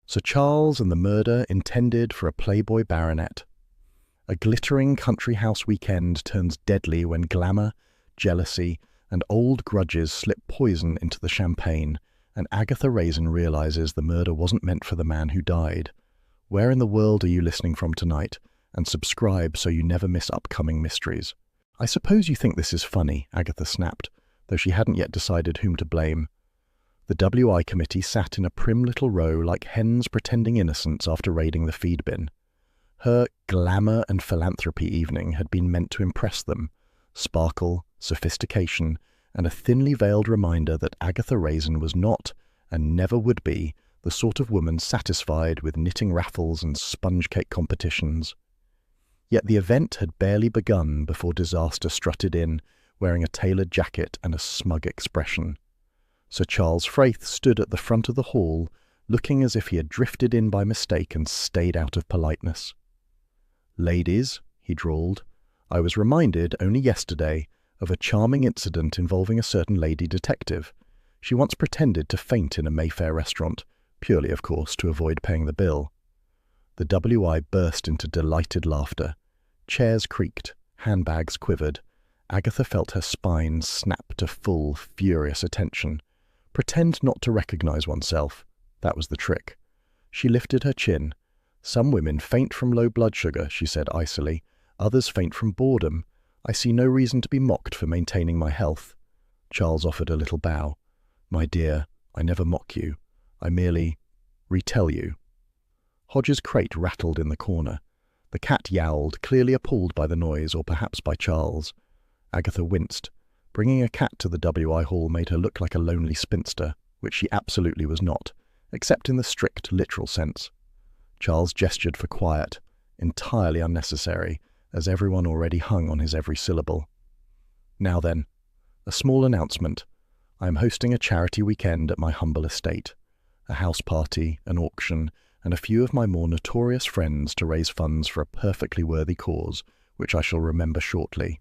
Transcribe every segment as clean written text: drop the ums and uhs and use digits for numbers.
Sir Charles and the murder intended for a Playboy baronet. A glittering country house weekend turns deadly when glamour, jealousy, and old grudges slip poison into the champagne, and Agatha Raisin realizes the murder wasn't meant for the man who died. Where in the world are you listening from tonight? And subscribe so you never miss upcoming mysteries. I suppose you think this is funny, Agatha snapped, though she hadn't yet decided whom to blame. The WI committee sat in a prim little row like hens pretending innocence after raiding the feed bin. Her glamour and philanthropy evening had been meant to impress them. Sparkle, sophistication, and a thinly veiled reminder that Agatha Raisin was not, and never would be, the sort of woman satisfied with knitting raffles and sponge cake competitions. Yet the event had barely begun before disaster strutted in, wearing a tailored jacket and a smug expression. Sir Charles Frayth stood at the front of the hall, looking as if he had drifted in by mistake and stayed out of politeness. "Ladies," he drawled, "I was reminded only yesterday of a charming incident involving a certain lady detective. She once pretended to faint in a Mayfair restaurant, purely, of course, to avoid paying the bill." The WI burst into delighted laughter. Chairs creaked, handbags quivered. Agatha felt her spine snap to full, furious attention. Pretend not to recognize oneself. That was the trick. She lifted her chin. "Some women faint from low blood sugar," she said icily. "Others faint from boredom. I see no reason to be mocked for maintaining my health." Charles offered a little bow. "My dear, I never mock you. I merely retell you." Hodge's crate rattled in the corner. The cat yowled, clearly appalled by the noise, or perhaps by Charles. Agatha winced. Bringing a cat to the WI hall made her look like a lonely spinster, which she absolutely was not, except in the strict, literal sense. Charles gestured for quiet, entirely unnecessary, as everyone already hung on his every syllable. "Now then, a small announcement. I am hosting a charity weekend at my humble estate. A house party, an auction, and a few of my more notorious friends to raise funds for a perfectly worthy cause, which I shall remember shortly."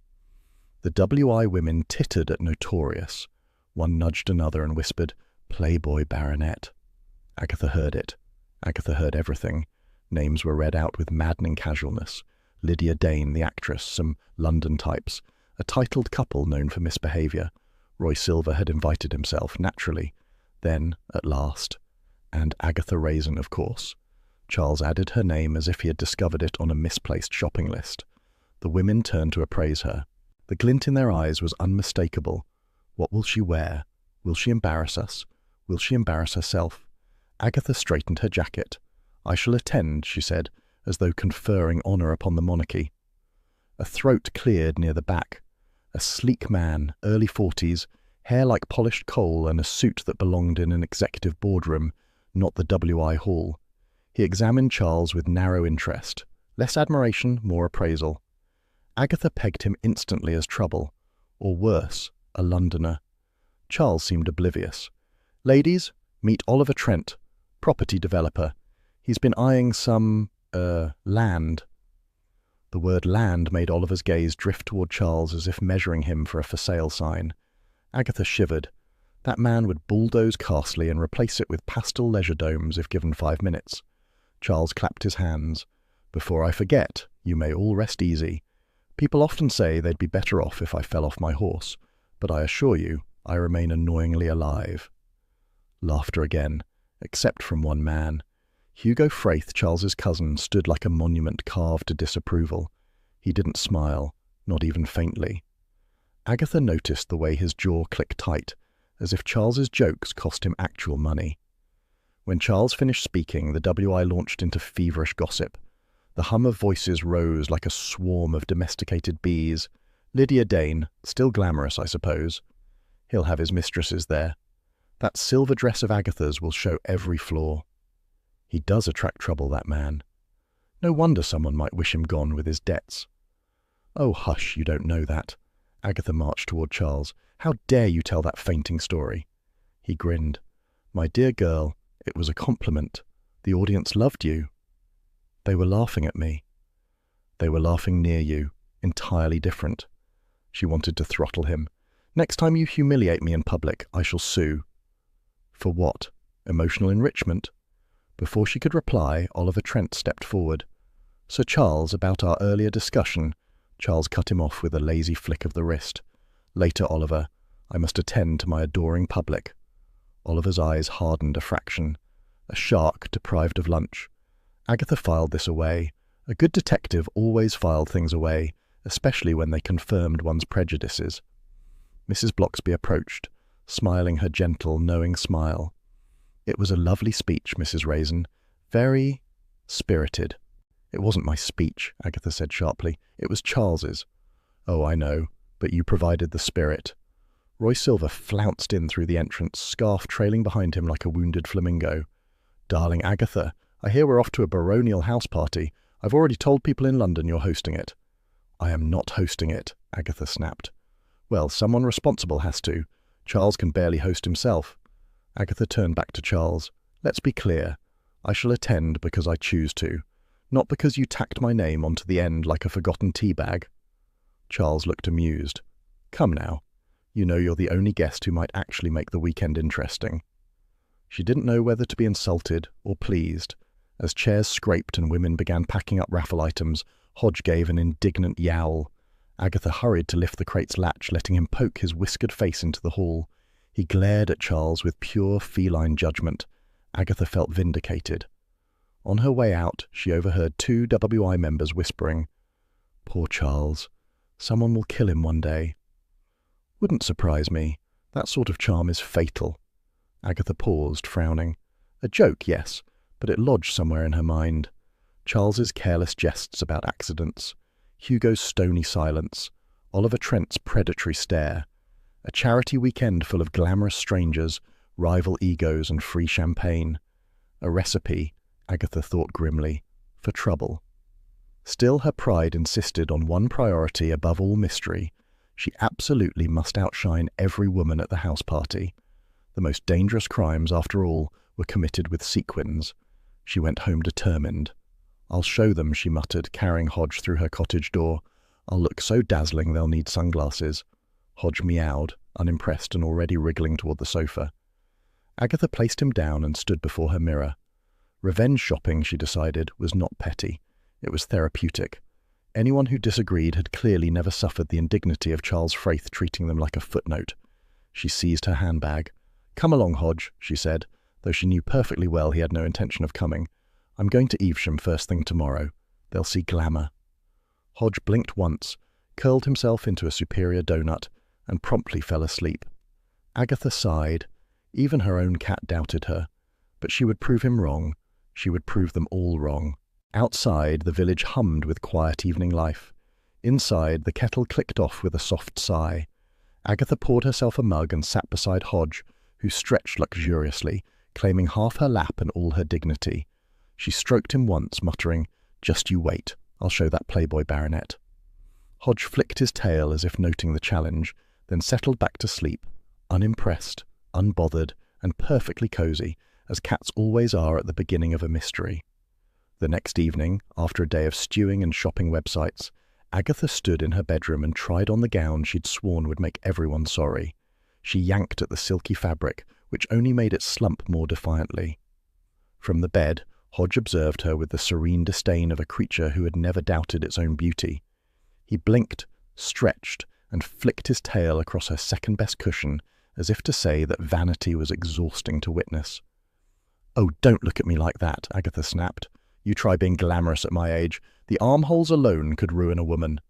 The WI women tittered at notorious. One nudged another and whispered, "Playboy baronet." Agatha heard it. Agatha heard everything. Names were read out with maddening casualness. Lydia Dane, the actress, some London types, a titled couple known for misbehaviour. Roy Silver had invited himself, naturally. Then, at last, and Agatha Raisin, of course. Charles added her name as if he had discovered it on a misplaced shopping list. The women turned to appraise her. The glint in their eyes was unmistakable. What will she wear? Will she embarrass us? Will she embarrass herself? Agatha straightened her jacket. "I shall attend," she said, as though conferring honour upon the monarchy. A throat cleared near the back. A sleek man, early 40s, hair like polished coal and a suit that belonged in an executive boardroom, not the WI hall. He examined Charles with narrow interest. Less admiration, more appraisal. Agatha pegged him instantly as trouble, or worse, a Londoner. Charles seemed oblivious. "Ladies, meet Oliver Trent, property developer. He's been eyeing some, land." The word land made Oliver's gaze drift toward Charles as if measuring him for a for sale sign. Agatha shivered. That man would bulldoze Castley and replace it with pastel leisure domes if given 5 minutes. Charles clapped his hands. "Before I forget, you may all rest easy. People often say they'd be better off if I fell off my horse, but I assure you I remain annoyingly alive." Laughter again, except from one man. Hugo Frayth, Charles's cousin, stood like a monument carved to disapproval. He didn't smile, not even faintly. Agatha noticed the way his jaw clicked tight, as if Charles's jokes cost him actual money. When Charles finished speaking, the WI launched into feverish gossip. The hum of voices rose like a swarm of domesticated bees. "Lydia Dane, still glamorous, I suppose. He'll have his mistresses there. That silver dress of Agatha's will show every flaw. He does attract trouble, that man. No wonder someone might wish him gone with his debts." "Oh, hush, you don't know that." Agatha marched toward Charles. "How dare you tell that fainting story?" He grinned. "My dear girl, it was a compliment. The audience loved you." "They were laughing at me." "They were laughing near you. Entirely different." She wanted to throttle him. "Next time you humiliate me in public, I shall sue." "For what? Emotional enrichment?" Before she could reply, Oliver Trent stepped forward. "Sir Charles, about our earlier discussion." Charles cut him off with a lazy flick of the wrist. "Later, Oliver. I must attend to my adoring public." Oliver's eyes hardened a fraction. A shark deprived of lunch. Agatha filed this away. A good detective always filed things away, especially when they confirmed one's prejudices. Mrs. Blocksby approached, smiling her gentle, knowing smile. "It was a lovely speech, Mrs. Raisin. Very spirited." "It wasn't my speech," Agatha said sharply. "It was Charles's." "Oh, I know, but you provided the spirit." Roy Silver flounced in through the entrance, scarf trailing behind him like a wounded flamingo. "Darling Agatha, I hear we're off to a baronial house party. I've already told people in London you're hosting it." "I am not hosting it," Agatha snapped. "Well, someone responsible has to. Charles can barely host himself." Agatha turned back to Charles. "Let's be clear. I shall attend because I choose to, not because you tacked my name onto the end like a forgotten tea bag." Charles looked amused. "Come now. You know you're the only guest who might actually make the weekend interesting." She didn't know whether to be insulted or pleased. As chairs scraped and women began packing up raffle items, Hodge gave an indignant yowl. Agatha hurried to lift the crate's latch, letting him poke his whiskered face into the hall. He glared at Charles with pure feline judgment. Agatha felt vindicated. On her way out, she overheard two WI members whispering, "Poor Charles. Someone will kill him one day." "Wouldn't surprise me. That sort of charm is fatal." Agatha paused, frowning. A joke, yes, but it lodged somewhere in her mind. Charles's careless jests about accidents, Hugo's stony silence, Oliver Trent's predatory stare, a charity weekend full of glamorous strangers, rival egos and free champagne. A recipe, Agatha thought grimly, for trouble. Still, her pride insisted on one priority above all mystery. She absolutely must outshine every woman at the house party. The most dangerous crimes, after all, were committed with sequins. She went home determined. "I'll show them," she muttered, carrying Hodge through her cottage door. "I'll look so dazzling they'll need sunglasses." Hodge meowed, unimpressed and already wriggling toward the sofa. Agatha placed him down and stood before her mirror. Revenge shopping, she decided, was not petty. It was therapeutic. Anyone who disagreed had clearly never suffered the indignity of Charles Fraith treating them like a footnote. She seized her handbag. "Come along, Hodge," she said, though she knew perfectly well he had no intention of coming. "I'm going to Evesham first thing tomorrow. They'll see glamour." Hodge blinked once, curled himself into a superior donut, and promptly fell asleep. Agatha sighed. Even her own cat doubted her. But she would prove him wrong. She would prove them all wrong. Outside, the village hummed with quiet evening life. Inside, the kettle clicked off with a soft sigh. Agatha poured herself a mug and sat beside Hodge, who stretched luxuriously, claiming half her lap and all her dignity. She stroked him once, muttering, "Just you wait. I'll show that Playboy baronet." Hodge flicked his tail as if noting the challenge, then settled back to sleep, unimpressed, unbothered, and perfectly cosy, as cats always are at the beginning of a mystery. The next evening, after a day of stewing and shopping websites, Agatha stood in her bedroom and tried on the gown she'd sworn would make everyone sorry. She yanked at the silky fabric, which only made it slump more defiantly. From the bed, Hodge observed her with the serene disdain of a creature who had never doubted its own beauty. He blinked, stretched, and flicked his tail across her second-best cushion, as if to say that vanity was exhausting to witness. "Oh, don't look at me like that," Agatha snapped. "You try being glamorous at my age. The armholes alone could ruin a woman."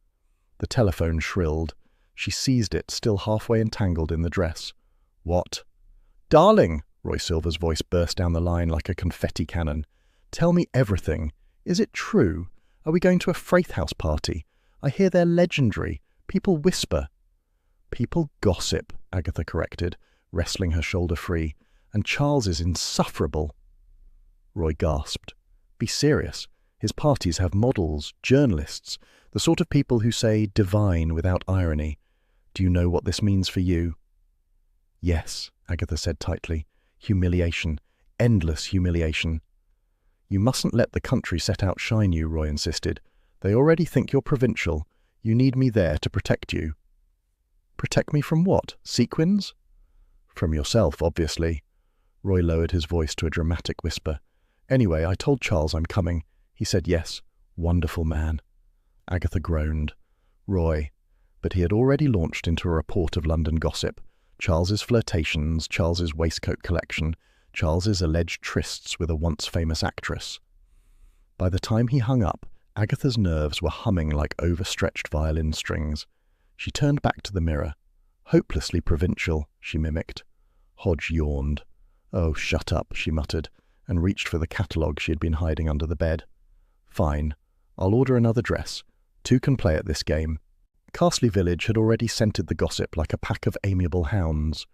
The telephone shrilled. She seized it, still halfway entangled in the dress. "What?" "Darling!" Roy Silver's voice burst down the line like a confetti cannon. "Tell me everything. Is it true? Are we going to a Fraith House party? I hear they're legendary. People whisper." "People gossip," Agatha corrected, wrestling her shoulder free. "And Charles is insufferable." Roy gasped. "Be serious. His parties have models, journalists, the sort of people who say divine without irony. Do you know what this means for you?" "Yes," Agatha said tightly. "Humiliation. Endless humiliation." "You mustn't let the country set outshine you," Roy insisted. "They already think you're provincial. You need me there to protect you." "Protect me from what? Sequins?" "From yourself, obviously." Roy lowered his voice to a dramatic whisper. Anyway, I told Charles I'm coming. He said yes. Wonderful man. Agatha groaned. Roy. But he had already launched into a report of London gossip. Charles's flirtations, Charles's waistcoat collection, Charles's alleged trysts with a once-famous actress. By the time he hung up, Agatha's nerves were humming like overstretched violin strings. She turned back to the mirror. Hopelessly provincial, she mimicked. Hodge yawned. Oh, shut up, she muttered, and reached for the catalogue she had been hiding under the bed. Fine. I'll order another dress. Two can play at this game. Carsley Village had already scented the gossip like a pack of amiable hounds.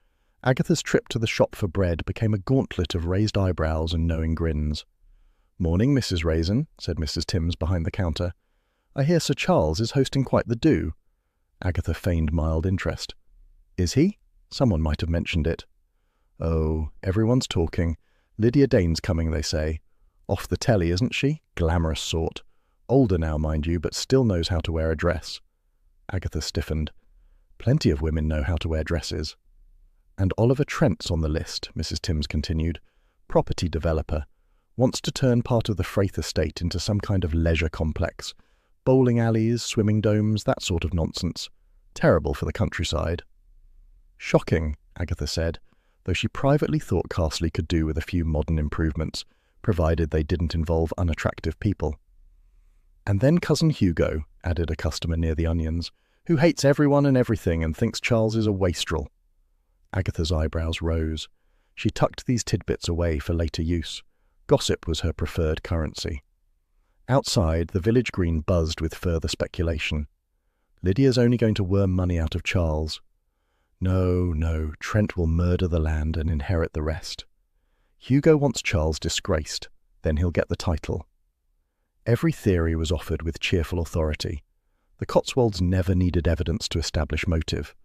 Agatha's trip to the shop for bread became a gauntlet of raised eyebrows and knowing grins. "Morning, Mrs. Raisin," said Mrs. Timms behind the counter. "I hear Sir Charles is hosting quite the do." Agatha feigned mild interest. "Is he? Someone might have mentioned it." "Oh, everyone's talking. Lydia Dane's coming, they say. Off the telly, isn't she? Glamorous sort. Older now, mind you, but still knows how to wear a dress." Agatha stiffened. "Plenty of women know how to wear dresses." "And Oliver Trent's on the list," Mrs. Timms continued. "Property developer. Wants to turn part of the Fraith estate into some kind of leisure complex. Bowling alleys, swimming domes, that sort of nonsense. Terrible for the countryside." "Shocking," Agatha said, though she privately thought Carsley could do with a few modern improvements, provided they didn't involve unattractive people. "And then Cousin Hugo," added a customer near the onions, "who hates everyone and everything and thinks Charles is a wastrel." Agatha's eyebrows rose. She tucked these tidbits away for later use. Gossip was her preferred currency. Outside, the village green buzzed with further speculation. Lydia's only going to worm money out of Charles. No, Trent will murder the land and inherit the rest. Hugo wants Charles disgraced, then he'll get the title. Every theory was offered with cheerful authority. The Cotswolds never needed evidence to establish motive.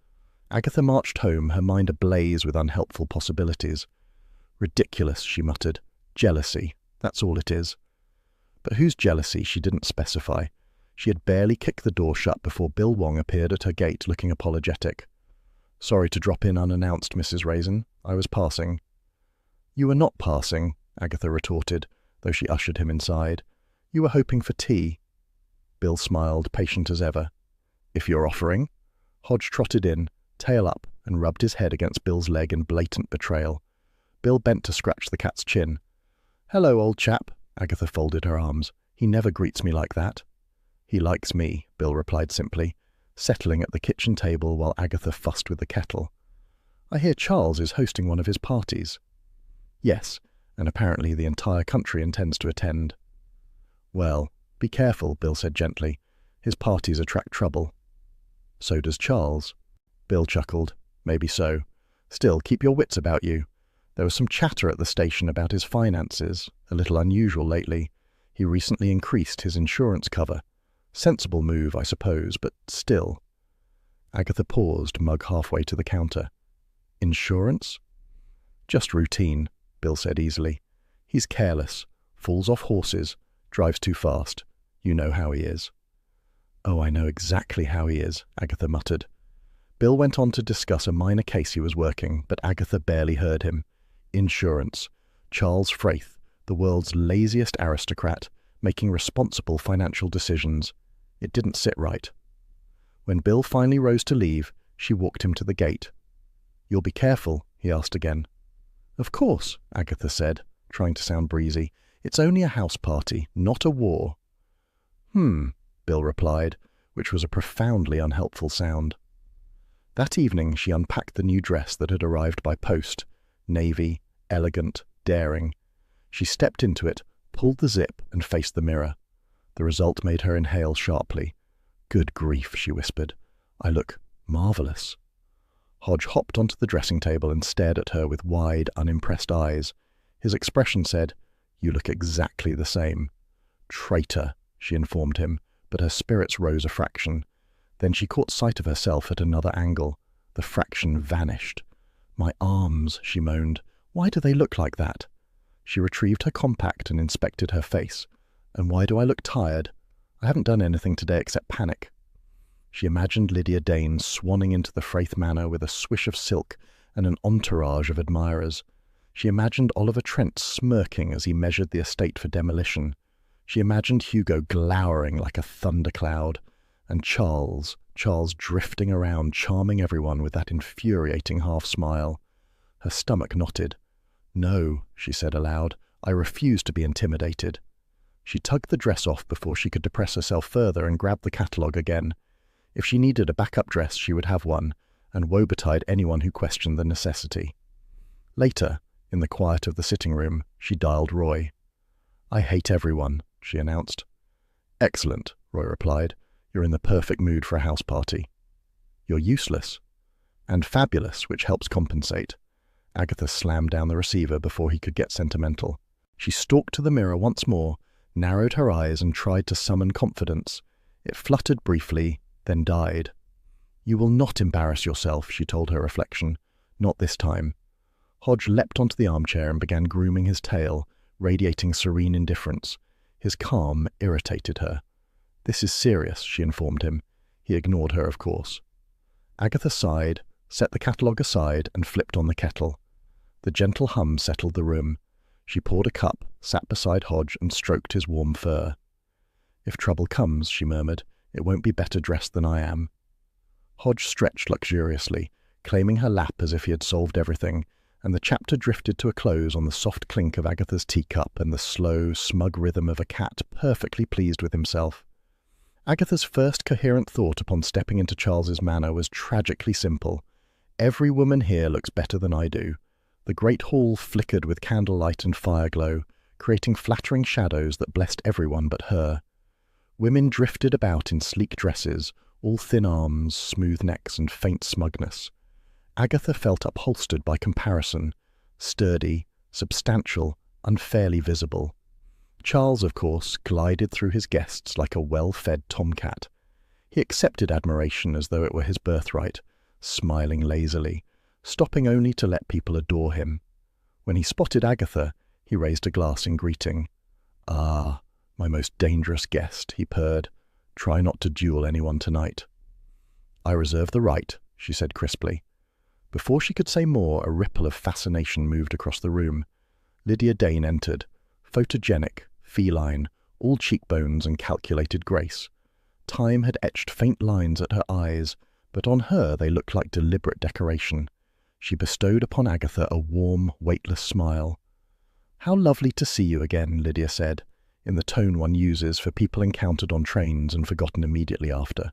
Agatha marched home, her mind ablaze with unhelpful possibilities. "Ridiculous," she muttered. "Jealousy, that's all it is." But whose jealousy she didn't specify. She had barely kicked the door shut before Bill Wong appeared at her gate looking apologetic. "Sorry to drop in unannounced, Mrs. Raisin. I was passing." "You were not passing," Agatha retorted, though she ushered him inside. "You were hoping for tea." Bill smiled, patient as ever. "If you're offering." Hodge trotted in, tail up, and rubbed his head against Bill's leg in blatant betrayal. Bill bent to scratch the cat's chin. "Hello, old chap." Agatha folded her arms. "He never greets me like that." "He likes me," Bill replied simply, settling at the kitchen table while Agatha fussed with the kettle. "I hear Charles is hosting one of his parties." "Yes, and apparently the entire country intends to attend." "Well, be careful," Bill said gently. "His parties attract trouble." "So does Charles." Bill chuckled. "Maybe so. Still, keep your wits about you. There was some chatter at the station about his finances, a little unusual lately. He recently increased his insurance cover. Sensible move, I suppose, but still." Agatha paused, mug halfway to the counter. "Insurance?" "Just routine," Bill said easily. "He's careless, falls off horses, drives too fast. You know how he is." "Oh, I know exactly how he is," Agatha muttered. Bill went on to discuss a minor case he was working, but Agatha barely heard him. Insurance. Charles Fraith, the world's laziest aristocrat, making responsible financial decisions. It didn't sit right. When Bill finally rose to leave, she walked him to the gate. "You'll be careful?" he asked again. "Of course," Agatha said, trying to sound breezy. "It's only a house party, not a war." Bill replied, which was a profoundly unhelpful sound. That evening she unpacked the new dress that had arrived by post. Navy, elegant, daring. She stepped into it, pulled the zip, and faced the mirror. The result made her inhale sharply. "Good grief," she whispered. "I look marvelous." Hodge hopped onto the dressing table and stared at her with wide, unimpressed eyes. His expression said, "You look exactly the same." "Traitor," she informed him, but her spirits rose a fraction. Then she caught sight of herself at another angle. The fraction vanished. "My arms," she moaned. "Why do they look like that?" She retrieved her compact and inspected her face. "And why do I look tired? I haven't done anything today except panic." She imagined Lydia Dane swanning into the Fraith Manor with a swish of silk and an entourage of admirers. She imagined Oliver Trent smirking as he measured the estate for demolition. She imagined Hugo glowering like a thundercloud, and Charles drifting around, charming everyone with that infuriating half-smile. Her stomach knotted. "No," she said aloud, "I refuse to be intimidated." She tugged the dress off before she could depress herself further and grabbed the catalogue again. If she needed a backup dress, she would have one, and woe betide anyone who questioned the necessity. Later, in the quiet of the sitting room, she dialed Roy. "I hate everyone," she announced. "Excellent," Roy replied. "You're in the perfect mood for a house party." "You're useless." "And fabulous, which helps compensate." Agatha slammed down the receiver before he could get sentimental. She stalked to the mirror once more, narrowed her eyes and tried to summon confidence. It fluttered briefly, then died. "You will not embarrass yourself," she told her reflection. "Not this time." Hodge leapt onto the armchair and began grooming his tail, radiating serene indifference. His calm irritated her. "This is serious," she informed him. He ignored her, of course. Agatha sighed, set the catalogue aside, and flipped on the kettle. The gentle hum settled the room. She poured a cup, sat beside Hodge, and stroked his warm fur. "If trouble comes," she murmured, "it won't be better dressed than I am." Hodge stretched luxuriously, claiming her lap as if he had solved everything, and the chapter drifted to a close on the soft clink of Agatha's teacup and the slow, smug rhythm of a cat perfectly pleased with himself. Agatha's first coherent thought upon stepping into Charles's manor was tragically simple. "Every woman here looks better than I do." The great hall flickered with candlelight and fireglow, creating flattering shadows that blessed everyone but her. Women drifted about in sleek dresses, all thin arms, smooth necks, and faint smugness. Agatha felt upholstered by comparison, sturdy, substantial, unfairly visible. Charles, of course, glided through his guests like a well-fed tomcat. He accepted admiration as though it were his birthright, smiling lazily, stopping only to let people adore him. When he spotted Agatha, he raised a glass in greeting. "Ah, my most dangerous guest," he purred. "Try not to duel anyone tonight." "I reserve the right," she said crisply. Before she could say more, a ripple of fascination moved across the room. Lydia Dane entered, photogenic, feline, all cheekbones and calculated grace. Time had etched faint lines at her eyes, but on her they looked like deliberate decoration. She bestowed upon Agatha a warm, weightless smile. "How lovely to see you again," Lydia said, in the tone one uses for people encountered on trains and forgotten immediately after.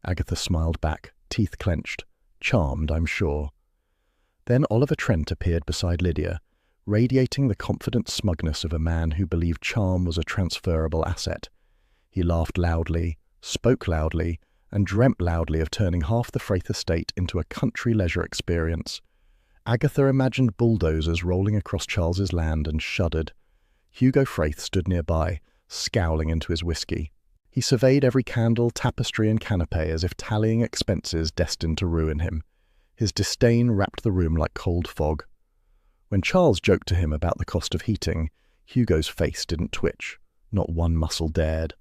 Agatha smiled back, teeth clenched. "Charmed, I'm sure." Then Oliver Trent appeared beside Lydia, radiating the confident smugness of a man who believed charm was a transferable asset. He laughed loudly, spoke loudly, and dreamt loudly of turning half the Fraith estate into a country leisure experience. Agatha imagined bulldozers rolling across Charles's land and shuddered. Hugo Fraith stood nearby, scowling into his whiskey. He surveyed every candle, tapestry, and canapé as if tallying expenses destined to ruin him. His disdain wrapped the room like cold fog. When Charles joked to him about the cost of heating, Hugo's face didn't twitch. Not one muscle dared.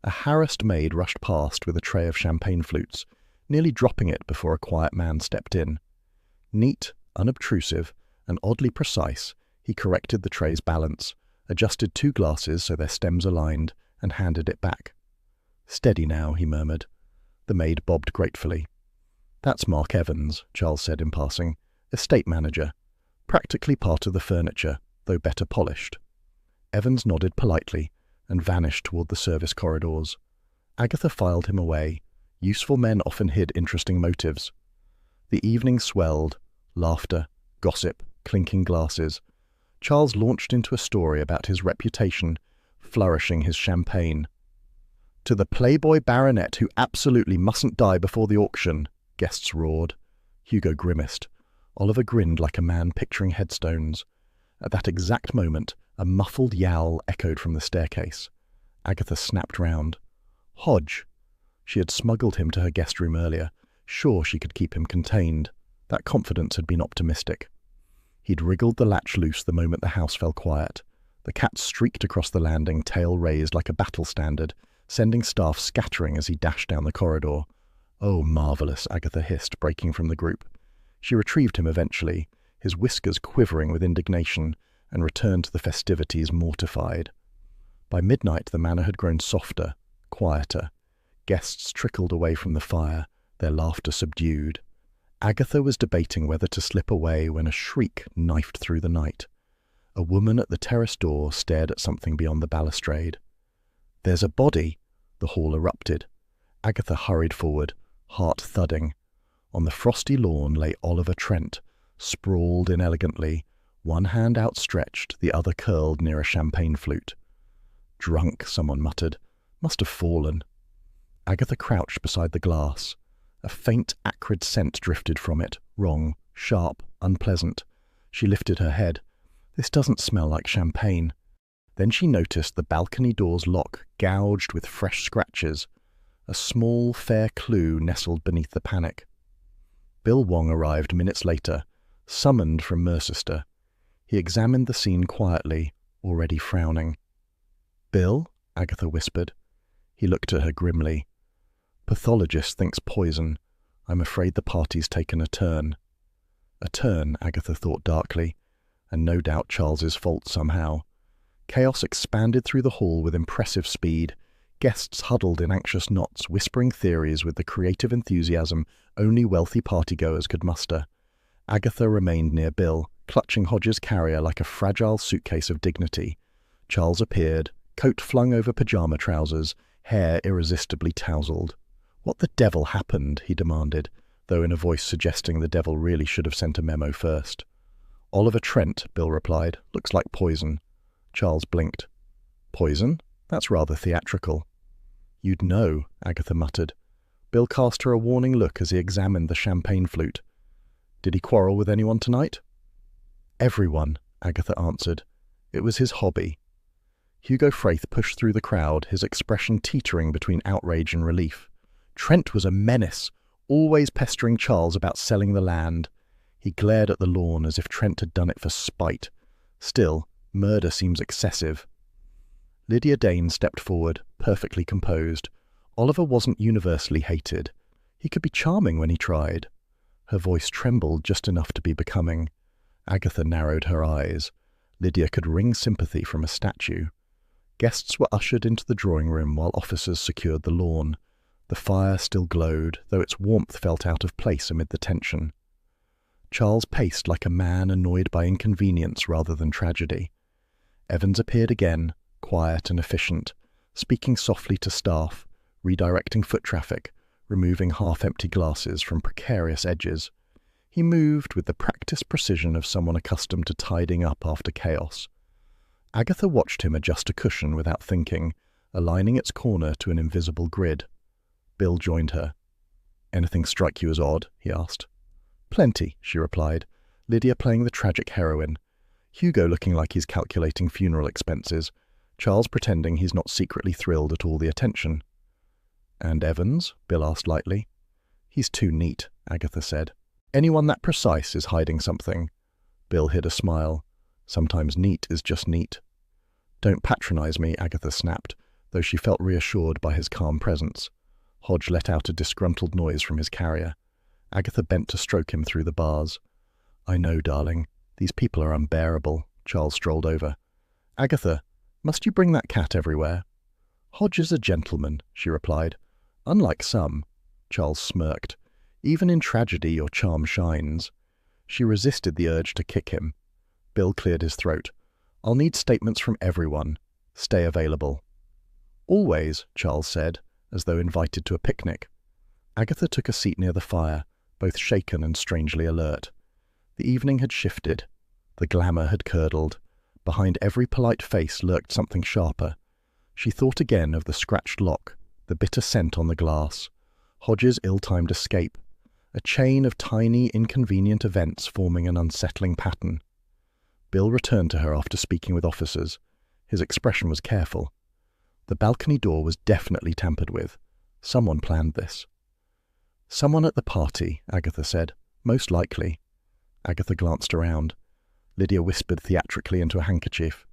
A harassed maid rushed past with a tray of champagne flutes, nearly dropping it before a quiet man stepped in. Neat, unobtrusive, and oddly precise, he corrected the tray's balance, adjusted 2 glasses so their stems aligned, and handed it back. "Steady now," he murmured. The maid bobbed gratefully. "That's Mark Evans," Charles said in passing. "Estate manager. Practically part of the furniture, though better polished." Evans nodded politely and vanished toward the service corridors. Agatha filed him away. Useful men often hid interesting motives. The evening swelled. Laughter, gossip, clinking glasses. Charles launched into a story about his reputation, flourishing his champagne. "To the Playboy baronet who absolutely mustn't die before the auction," guests roared. Hugo grimaced. Oliver grinned like a man picturing headstones. At that exact moment, a muffled yowl echoed from the staircase. Agatha snapped round. Hodge! She had smuggled him to her guest room earlier. Sure she could keep him contained. That confidence had been optimistic. He'd wriggled the latch loose the moment the house fell quiet. The cat streaked across the landing, tail raised like a battle standard, sending staff scattering as he dashed down the corridor. "Oh, marvellous," Agatha hissed, breaking from the group. She retrieved him eventually, his whiskers quivering with indignation, and returned to the festivities mortified. By midnight the manor had grown softer, quieter. Guests trickled away from the fire, their laughter subdued. Agatha was debating whether to slip away when a shriek knifed through the night. A woman at the terrace door stared at something beyond the balustrade. "There's a body!" The hall erupted. Agatha hurried forward, heart thudding. On the frosty lawn lay Oliver Trent, sprawled inelegantly, one hand outstretched, the other curled near a champagne flute. "Drunk," someone muttered. "Must have fallen." Agatha crouched beside the glass. A faint, acrid scent drifted from it, wrong, sharp, unpleasant. She lifted her head. "This doesn't smell like champagne." Then she noticed the balcony door's lock gouged with fresh scratches. A small, fair clue nestled beneath the panic. Bill Wong arrived minutes later, summoned from Mercester. He examined the scene quietly, already frowning. "Bill?" Agatha whispered. He looked at her grimly. "Pathologist thinks poison. I'm afraid the party's taken a turn." A turn, Agatha thought darkly, and no doubt Charles's fault somehow. Chaos expanded through the hall with impressive speed. Guests huddled in anxious knots, whispering theories with the creative enthusiasm only wealthy partygoers could muster. Agatha remained near Bill, clutching Hodges' carrier like a fragile suitcase of dignity. Charles appeared, coat flung over pajama trousers, hair irresistibly tousled. "What the devil happened?" he demanded, though in a voice suggesting the devil really should have sent a memo first. "Oliver Trent," Bill replied. "Looks like poison." Charles blinked. "Poison? That's rather theatrical." "You'd know," Agatha muttered. Bill cast her a warning look as he examined the champagne flute. "Did he quarrel with anyone tonight?" "Everyone," Agatha answered. "It was his hobby." Hugo Fraith pushed through the crowd, his expression teetering between outrage and relief. Trent was a menace, always pestering Charles about selling the land. He glared at the lawn as if Trent had done it for spite. Still, murder seems excessive. Lydia Dane stepped forward, perfectly composed. Oliver wasn't universally hated. He could be charming when he tried. Her voice trembled just enough to be becoming. Agatha narrowed her eyes. Lydia could wring sympathy from a statue. Guests were ushered into the drawing room while officers secured the lawn. The fire still glowed, though its warmth felt out of place amid the tension. Charles paced like a man annoyed by inconvenience rather than tragedy. Evans appeared again, quiet and efficient, speaking softly to staff, redirecting foot traffic, removing half-empty glasses from precarious edges. He moved with the practiced precision of someone accustomed to tidying up after chaos. Agatha watched him adjust a cushion without thinking, aligning its corner to an invisible grid. Bill joined her. "Anything strike you as odd?" he asked. "Plenty," she replied, Lydia playing the tragic heroine, Hugo looking like he's calculating funeral expenses, Charles pretending he's not secretly thrilled at all the attention. "And Evans?" Bill asked lightly. "He's too neat," Agatha said. "Anyone that precise is hiding something." Bill hid a smile. "Sometimes neat is just neat." "Don't patronize me," Agatha snapped, though she felt reassured by his calm presence. Hodge let out a disgruntled noise from his carrier. Agatha bent to stroke him through the bars. "I know, darling. These people are unbearable." Charles strolled over. "Agatha, must you bring that cat everywhere?" "Hodge is a gentleman," she replied. "Unlike some." Charles smirked. "Even in tragedy your charm shines." She resisted the urge to kick him. Bill cleared his throat. "I'll need statements from everyone. Stay available." "Always," Charles said, as though invited to a picnic. Agatha took a seat near the fire, both shaken and strangely alert. The evening had shifted. The glamour had curdled. Behind every polite face lurked something sharper. She thought again of the scratched lock, the bitter scent on the glass, Hodge's ill-timed escape, a chain of tiny, inconvenient events forming an unsettling pattern. Bill returned to her after speaking with officers. His expression was careful. The balcony door was definitely tampered with. Someone planned this. "Someone at the party," Agatha said. "Most likely." Agatha glanced around. Lydia whispered theatrically into a handkerchief.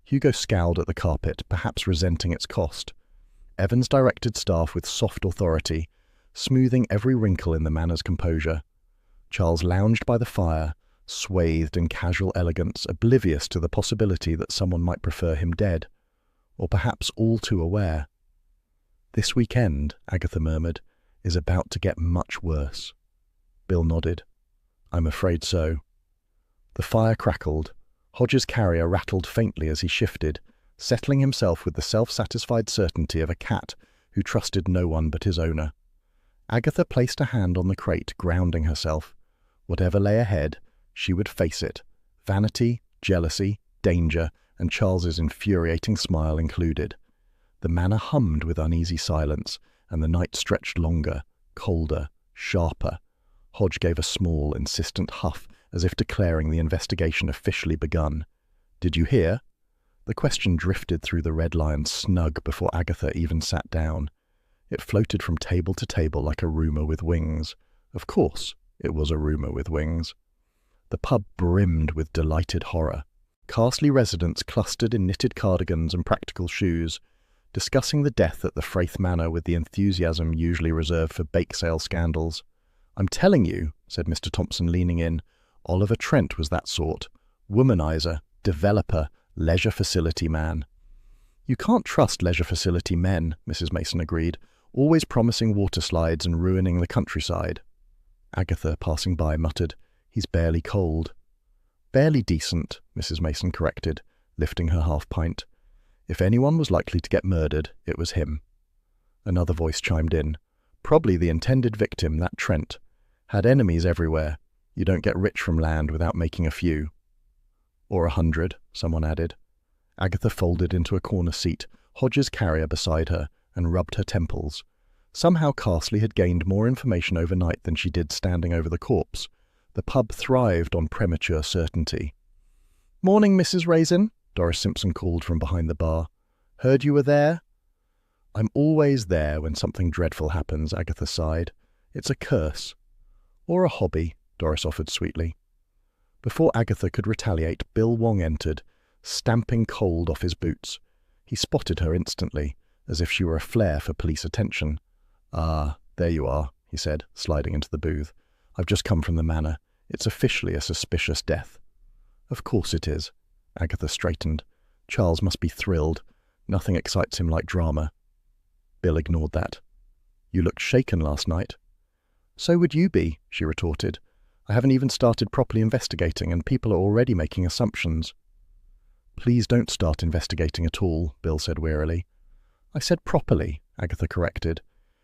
Hugo scowled at the carpet, perhaps resenting its cost. Evans directed staff with soft authority, smoothing every wrinkle in the manor's composure. Charles lounged by the fire, swathed in casual elegance, oblivious to the possibility that someone might prefer him dead, or perhaps all too aware. "This weekend," Agatha murmured, "is about to get much worse." Bill nodded. "I'm afraid so." The fire crackled. Hodges' carrier rattled faintly as he shifted, settling himself with the self-satisfied certainty of a cat who trusted no one but his owner. Agatha placed a hand on the crate, grounding herself. Whatever lay ahead, she would face it. Vanity, jealousy, danger, and Charles's infuriating smile included. The manor hummed with uneasy silence, and the night stretched longer, colder, sharper. Hodge gave a small, insistent huff, as if declaring the investigation officially begun. "Did you hear?" The question drifted through the Red Lion's snug before Agatha even sat down. It floated from table to table like a rumour with wings. Of course, it was a rumour with wings. The pub brimmed with delighted horror. Carsley residents clustered in knitted cardigans and practical shoes, discussing the death at the Fraith Manor with the enthusiasm usually reserved for bake sale scandals. "I'm telling you," said Mr. Thompson, leaning in, "Oliver Trent was that sort. Womanizer, developer, leisure facility man." "You can't trust leisure facility men," Mrs. Mason agreed, "always promising water slides and ruining the countryside." Agatha, passing by, muttered, "He's barely cold." "Barely decent," Mrs. Mason corrected, lifting her half-pint. If anyone was likely to get murdered, it was him. Another voice chimed in. "Probably the intended victim, that Trent. Had enemies everywhere. You don't get rich from land without making a few." "Or 100, someone added. Agatha folded into a corner seat, Hodges' carrier beside her, and rubbed her temples. Somehow Carsley had gained more information overnight than she did standing over the corpse. The pub thrived on premature certainty. "Morning, Mrs. Raisin," Doris Simpson called from behind the bar. "Heard you were there?" "I'm always there when something dreadful happens," Agatha sighed. "It's a curse." "Or a hobby," Doris offered sweetly. Before Agatha could retaliate, Bill Wong entered, stamping cold off his boots. He spotted her instantly, as if she were a flare for police attention. "Ah, there you are," he said, sliding into the booth. "I've just come from the manor. It's officially a suspicious death." "Of course it is." Agatha straightened. "Charles must be thrilled. Nothing excites him like drama." Bill ignored that. "You looked shaken last night." "So would you be," she retorted. "I haven't even started properly investigating, and people are already making assumptions." "Please don't start investigating at all," Bill said wearily. "I said properly," Agatha corrected.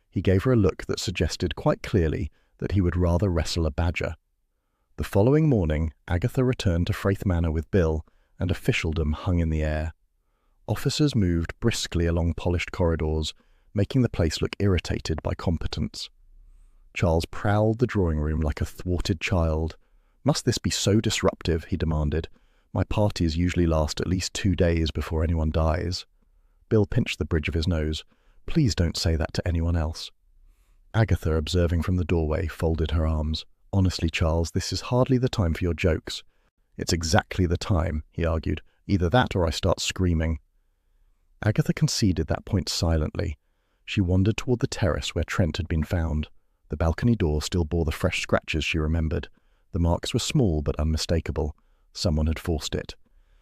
He gave her a look that suggested quite clearly that he would rather wrestle a badger. The following morning, Agatha returned to Fraith Manor with Bill, and officialdom hung in the air. Officers moved briskly along polished corridors, making the place look irritated by competence. Charles prowled the drawing room like a thwarted child. "Must this be so disruptive?" he demanded. "My parties usually last at least 2 days before anyone dies." Bill pinched the bridge of his nose. "Please don't say that to anyone else." Agatha, observing from the doorway, folded her arms. "Honestly, Charles, this is hardly the time for your jokes." "It's exactly the time," he argued. "Either that or I start screaming." Agatha conceded that point silently. She wandered toward the terrace where Trent had been found. The balcony door still bore the fresh scratches she remembered. The marks were small but unmistakable. Someone had forced it.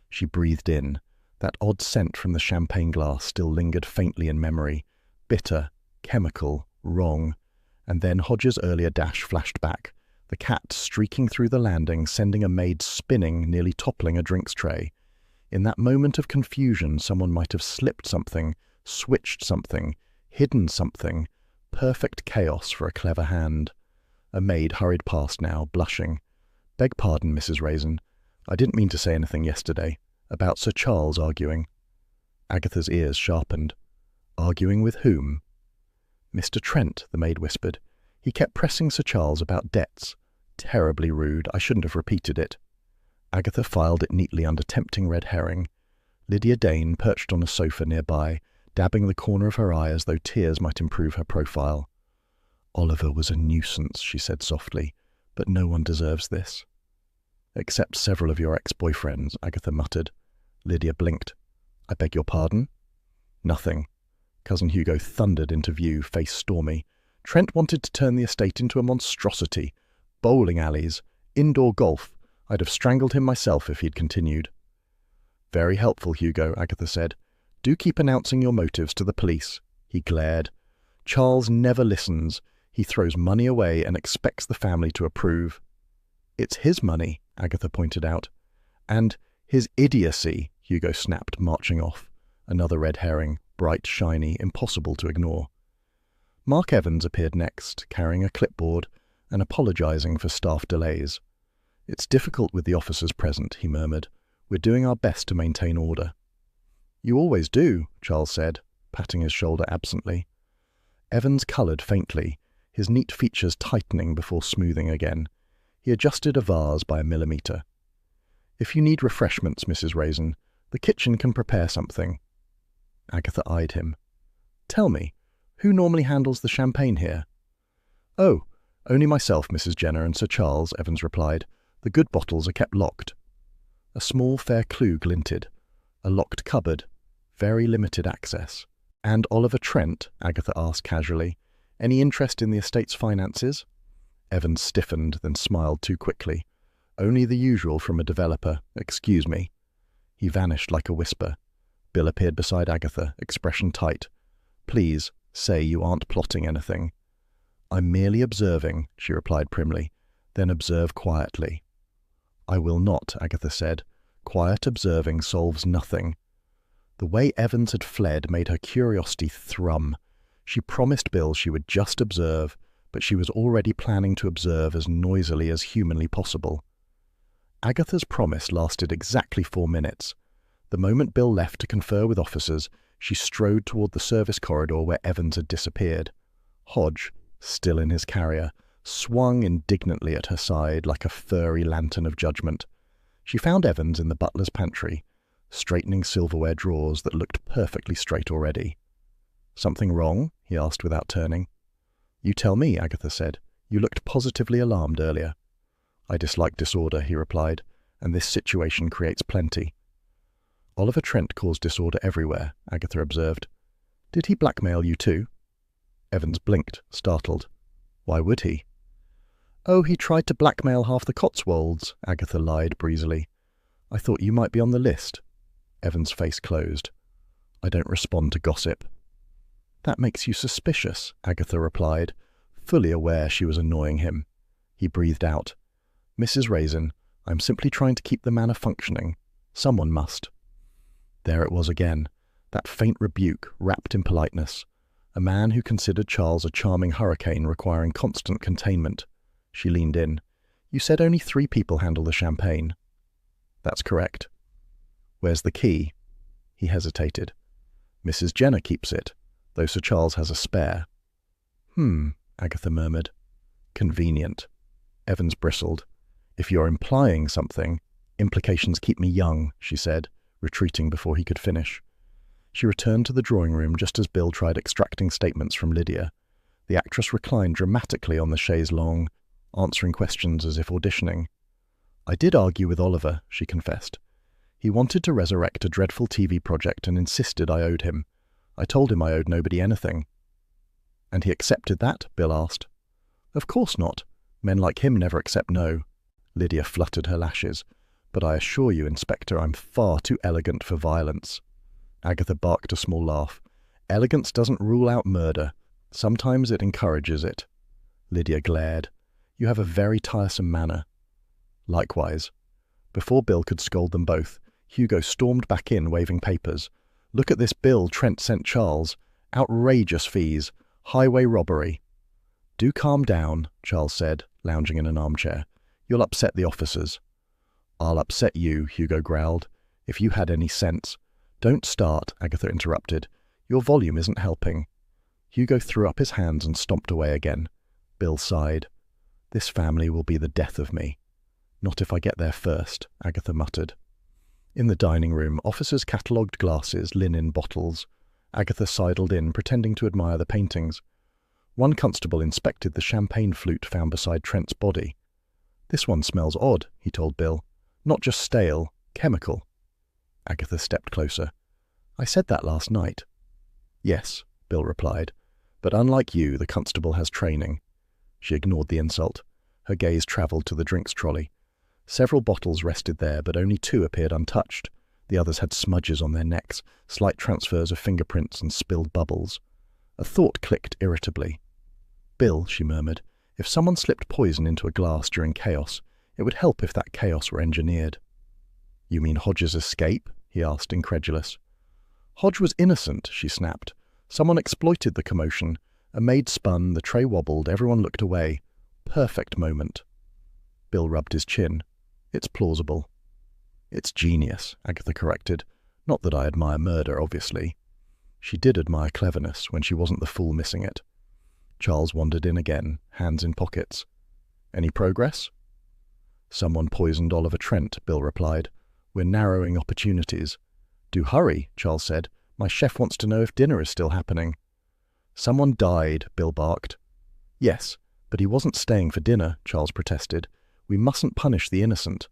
She breathed in. That odd scent from the champagne glass still lingered faintly in memory. Bitter, chemical, wrong. And then Hodges' earlier dash flashed back. The cat streaking through the landing, sending a maid spinning, nearly toppling a drinks tray. In that moment of confusion, someone might have slipped something, switched something, hidden something. Perfect chaos for a clever hand. A maid hurried past now, blushing. "Beg pardon, Mrs. Raisin. I didn't mean to say anything yesterday. About Sir Charles arguing." Agatha's ears sharpened. "Arguing with whom?" "Mr. Trent," the maid whispered. "He kept pressing Sir Charles about debts. Terribly rude. I shouldn't have repeated it." Agatha filed it neatly under tempting red herring. Lydia Dane perched on a sofa nearby, dabbing the corner of her eye as though tears might improve her profile. "Oliver was a nuisance," she said softly, "but no one deserves this." "Except several of your ex-boyfriends," Agatha muttered. Lydia blinked. "I beg your pardon?" "Nothing." Cousin Hugo thundered into view, face stormy. "Trent wanted to turn the estate into a monstrosity. Bowling alleys, indoor golf. I'd have strangled him myself if he'd continued. Very helpful, Hugo, Agatha said. Do keep announcing your motives to the police. He glared. Charles never listens. He throws money away and expects the family to approve. It's his money, Agatha pointed out. And his idiocy, Hugo snapped, marching off. Another red herring, bright, shiny, impossible to ignore. Mark Evans appeared next, carrying a clipboard and apologizing for staff delays. It's difficult with the officers present, he murmured. We're doing our best to maintain order. You always do, Charles said, patting his shoulder absently. Evans coloured faintly, his neat features tightening before smoothing again. He adjusted a vase by a millimetre. If you need refreshments, Mrs. Raisin, the kitchen can prepare something. Agatha eyed him. Tell me, who normally handles the champagne here? Oh, only myself, Mrs. Jenner, and Sir Charles, Evans replied. The good bottles are kept locked. A small fair clue glinted. A locked cupboard. Very limited access. And Oliver Trent, Agatha asked casually. Any interest in the estate's finances? Evans stiffened, then smiled too quickly. Only the usual from a developer. Excuse me. He vanished like a whisper. Bill appeared beside Agatha, expression tight. Please, say you aren't plotting anything. I'm merely observing, she replied primly. Then observe quietly. I will not, Agatha said. Quiet observing solves nothing. The way Evans had fled made her curiosity thrum. She promised Bill she would just observe, but she was already planning to observe as noisily as humanly possible. Agatha's promise lasted exactly 4 minutes. The moment Bill left to confer with officers, she strode toward the service corridor where Evans had disappeared. Hodge, still in his carrier, swung indignantly at her side like a furry lantern of judgment. She found Evans in the butler's pantry, straightening silverware drawers that looked perfectly straight already. Something wrong? He asked without turning. You tell me, Agatha said. You looked positively alarmed earlier. I dislike disorder, he replied, and this situation creates plenty. Oliver Trent caused disorder everywhere, Agatha observed. Did he blackmail you too? Evans blinked, startled. Why would he? Oh, he tried to blackmail half the Cotswolds, Agatha lied breezily. I thought you might be on the list. Evans' face closed. I don't respond to gossip. That makes you suspicious, Agatha replied, fully aware she was annoying him. He breathed out. Mrs. Raisin, I'm simply trying to keep the manor functioning. Someone must. There it was again, that faint rebuke wrapped in politeness. A man who considered Charles a charming hurricane requiring constant containment. She leaned in. You said only 3 people handle the champagne. That's correct. Where's the key? He hesitated. Mrs. Jenner keeps it, though Sir Charles has a spare. Agatha murmured. Convenient. Evans bristled. If you're implying something, implications keep me young, she said, retreating before he could finish. She returned to the drawing room just as Bill tried extracting statements from Lydia. The actress reclined dramatically on the chaise longue, answering questions as if auditioning. I did argue with Oliver, she confessed. He wanted to resurrect a dreadful TV project and insisted I owed him. I told him I owed nobody anything. And he accepted that? Bill asked. Of course not. Men like him never accept no. Lydia fluttered her lashes. But I assure you, Inspector, I'm far too elegant for violence. Agatha barked a small laugh. Elegance doesn't rule out murder. Sometimes it encourages it. Lydia glared. You have a very tiresome manner. Likewise. Before Bill could scold them both, Hugo stormed back in, waving papers. Look at this bill Trent sent Charles. Outrageous fees. Highway robbery. Do calm down, Charles said, lounging in an armchair. You'll upset the officers. I'll upset you, Hugo growled. If you had any sense. Don't start, Agatha interrupted. Your volume isn't helping. Hugo threw up his hands and stomped away again. Bill sighed. This family will be the death of me. Not if I get there first, Agatha muttered. In the dining room, officers catalogued glasses, linen, bottles. Agatha sidled in, pretending to admire the paintings. One constable inspected the champagne flute found beside Trent's body. This one smells odd, he told Bill. Not just stale, chemical. Agatha stepped closer. I said that last night. Yes, Bill replied. But unlike you, the constable has training. She ignored the insult. Her gaze travelled to the drinks trolley. Several bottles rested there, but only 2 appeared untouched. The others had smudges on their necks, slight transfers of fingerprints and spilled bubbles. A thought clicked irritably. "Bill," she murmured, "if someone slipped poison into a glass during chaos, it would help if that chaos were engineered." "You mean Hodge's escape?" he asked, incredulous. "Hodge was innocent," she snapped. "Someone exploited the commotion. A maid spun, the tray wobbled, everyone looked away. Perfect moment." Bill rubbed his chin. "It's plausible." "It's genius," Agatha corrected. "Not that I admire murder, obviously." She did admire cleverness when she wasn't the fool missing it. Charles wandered in again, hands in pockets. "Any progress?" "Someone poisoned Oliver Trent," Bill replied. "We're narrowing opportunities." "Do hurry," Charles said. "My chef wants to know if dinner is still happening." "Someone died," Bill barked. "Yes, but he wasn't staying for dinner," Charles protested. "We mustn't punish the innocent."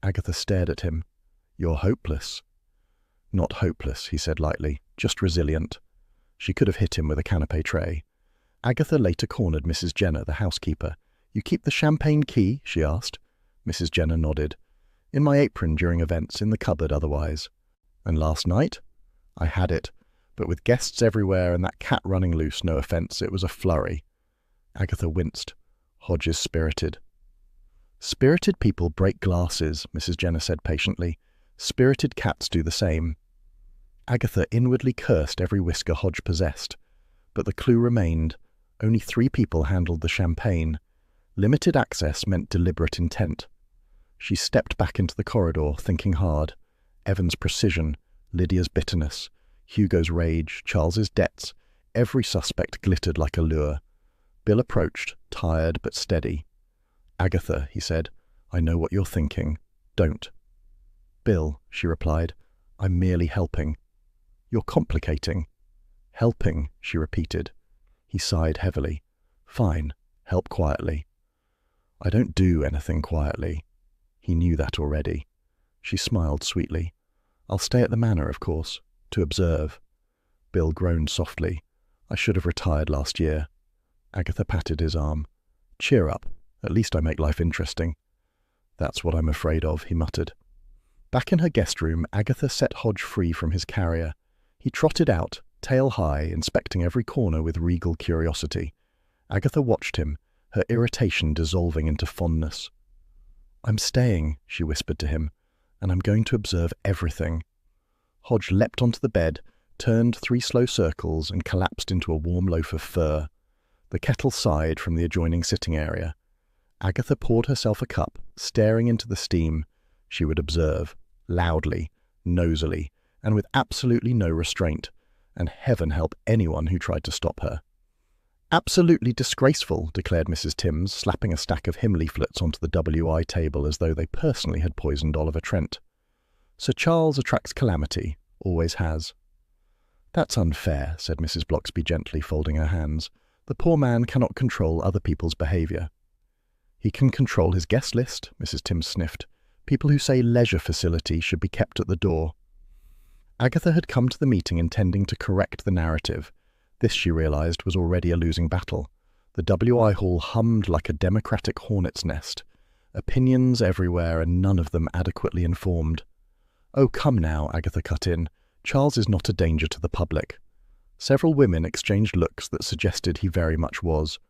Agatha stared at him. "You're hopeless." "Not hopeless," he said lightly, "just resilient." She could have hit him with a canapé tray. Agatha later cornered Mrs. Jenner, the housekeeper. "You keep the champagne key?" she asked. Mrs. Jenner nodded. "In my apron during events, in the cupboard otherwise." "And last night?" "I had it. But with guests everywhere and that cat running loose, no offence, it was a flurry." Agatha winced. "Hodge is spirited." "Spirited people break glasses," Mrs. Jenner said patiently. "Spirited cats do the same." Agatha inwardly cursed every whisker Hodge possessed. But the clue remained. Only 3 people handled the champagne. Limited access meant deliberate intent. She stepped back into the corridor, thinking hard. Evan's precision, Lydia's bitterness, Hugo's rage, Charles's debts. Every suspect glittered like a lure. Bill approached, tired but steady. "Agatha," he said, "I know what you're thinking. Don't." "Bill," she replied, "I'm merely helping." "You're complicating." "Helping," she repeated. He sighed heavily. "Fine, help quietly." "I don't do anything quietly." He knew that already. She smiled sweetly. "I'll stay at the manor, of course, to observe." Bill groaned softly. "I should have retired last year." Agatha patted his arm. "Cheer up. At least I make life interesting." "That's what I'm afraid of," he muttered. Back in her guest room, Agatha set Hodge free from his carrier. He trotted out, tail high, inspecting every corner with regal curiosity. Agatha watched him, her irritation dissolving into fondness. "I'm staying," she whispered to him, "and I'm going to observe everything." Hodge leapt onto the bed, turned 3 slow circles, and collapsed into a warm loaf of fur. The kettle sighed from the adjoining sitting area. Agatha poured herself a cup, staring into the steam. She would observe, loudly, nosily, and with absolutely no restraint, and heaven help anyone who tried to stop her. "Absolutely disgraceful," declared Mrs. Timms, slapping a stack of hymn leaflets onto the WI table as though they personally had poisoned Oliver Trent. "Sir Charles attracts calamity, always has." "That's unfair," said Mrs. Bloxby gently, folding her hands. "The poor man cannot control other people's behaviour." "He can control his guest list," Mrs. Timms sniffed. "People who say leisure facility should be kept at the door." Agatha had come to the meeting intending to correct the narrative. This, she realized, was already a losing battle. The WI hall hummed like a democratic hornet's nest. Opinions everywhere, and none of them adequately informed. "Oh, come now," Agatha cut in. "Charles is not a danger to the public." Several women exchanged looks that suggested he very much was.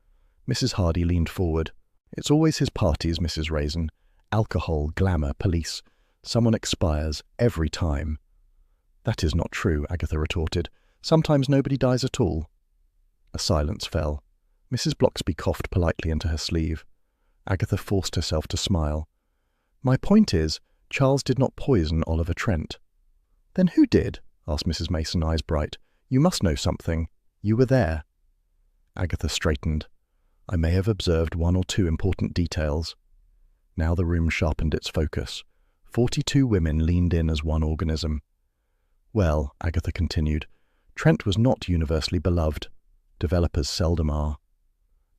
Mrs. Hardy leaned forward. "It's always his parties, Mrs. Raisin. Alcohol, glamour, police. Someone expires, every time." "That is not true," Agatha retorted. "Sometimes nobody dies at all." A silence fell. Mrs. Bloxby coughed politely into her sleeve. Agatha forced herself to smile. "My point is, Charles did not poison Oliver Trent." "Then who did?" asked Mrs. Mason, eyes bright. "You must know something. You were there." Agatha straightened. "I may have observed 1 or 2 important details." Now the room sharpened its focus. 42 women leaned in as one organism. "Well," Agatha continued, "Trent was not universally beloved. Developers seldom are."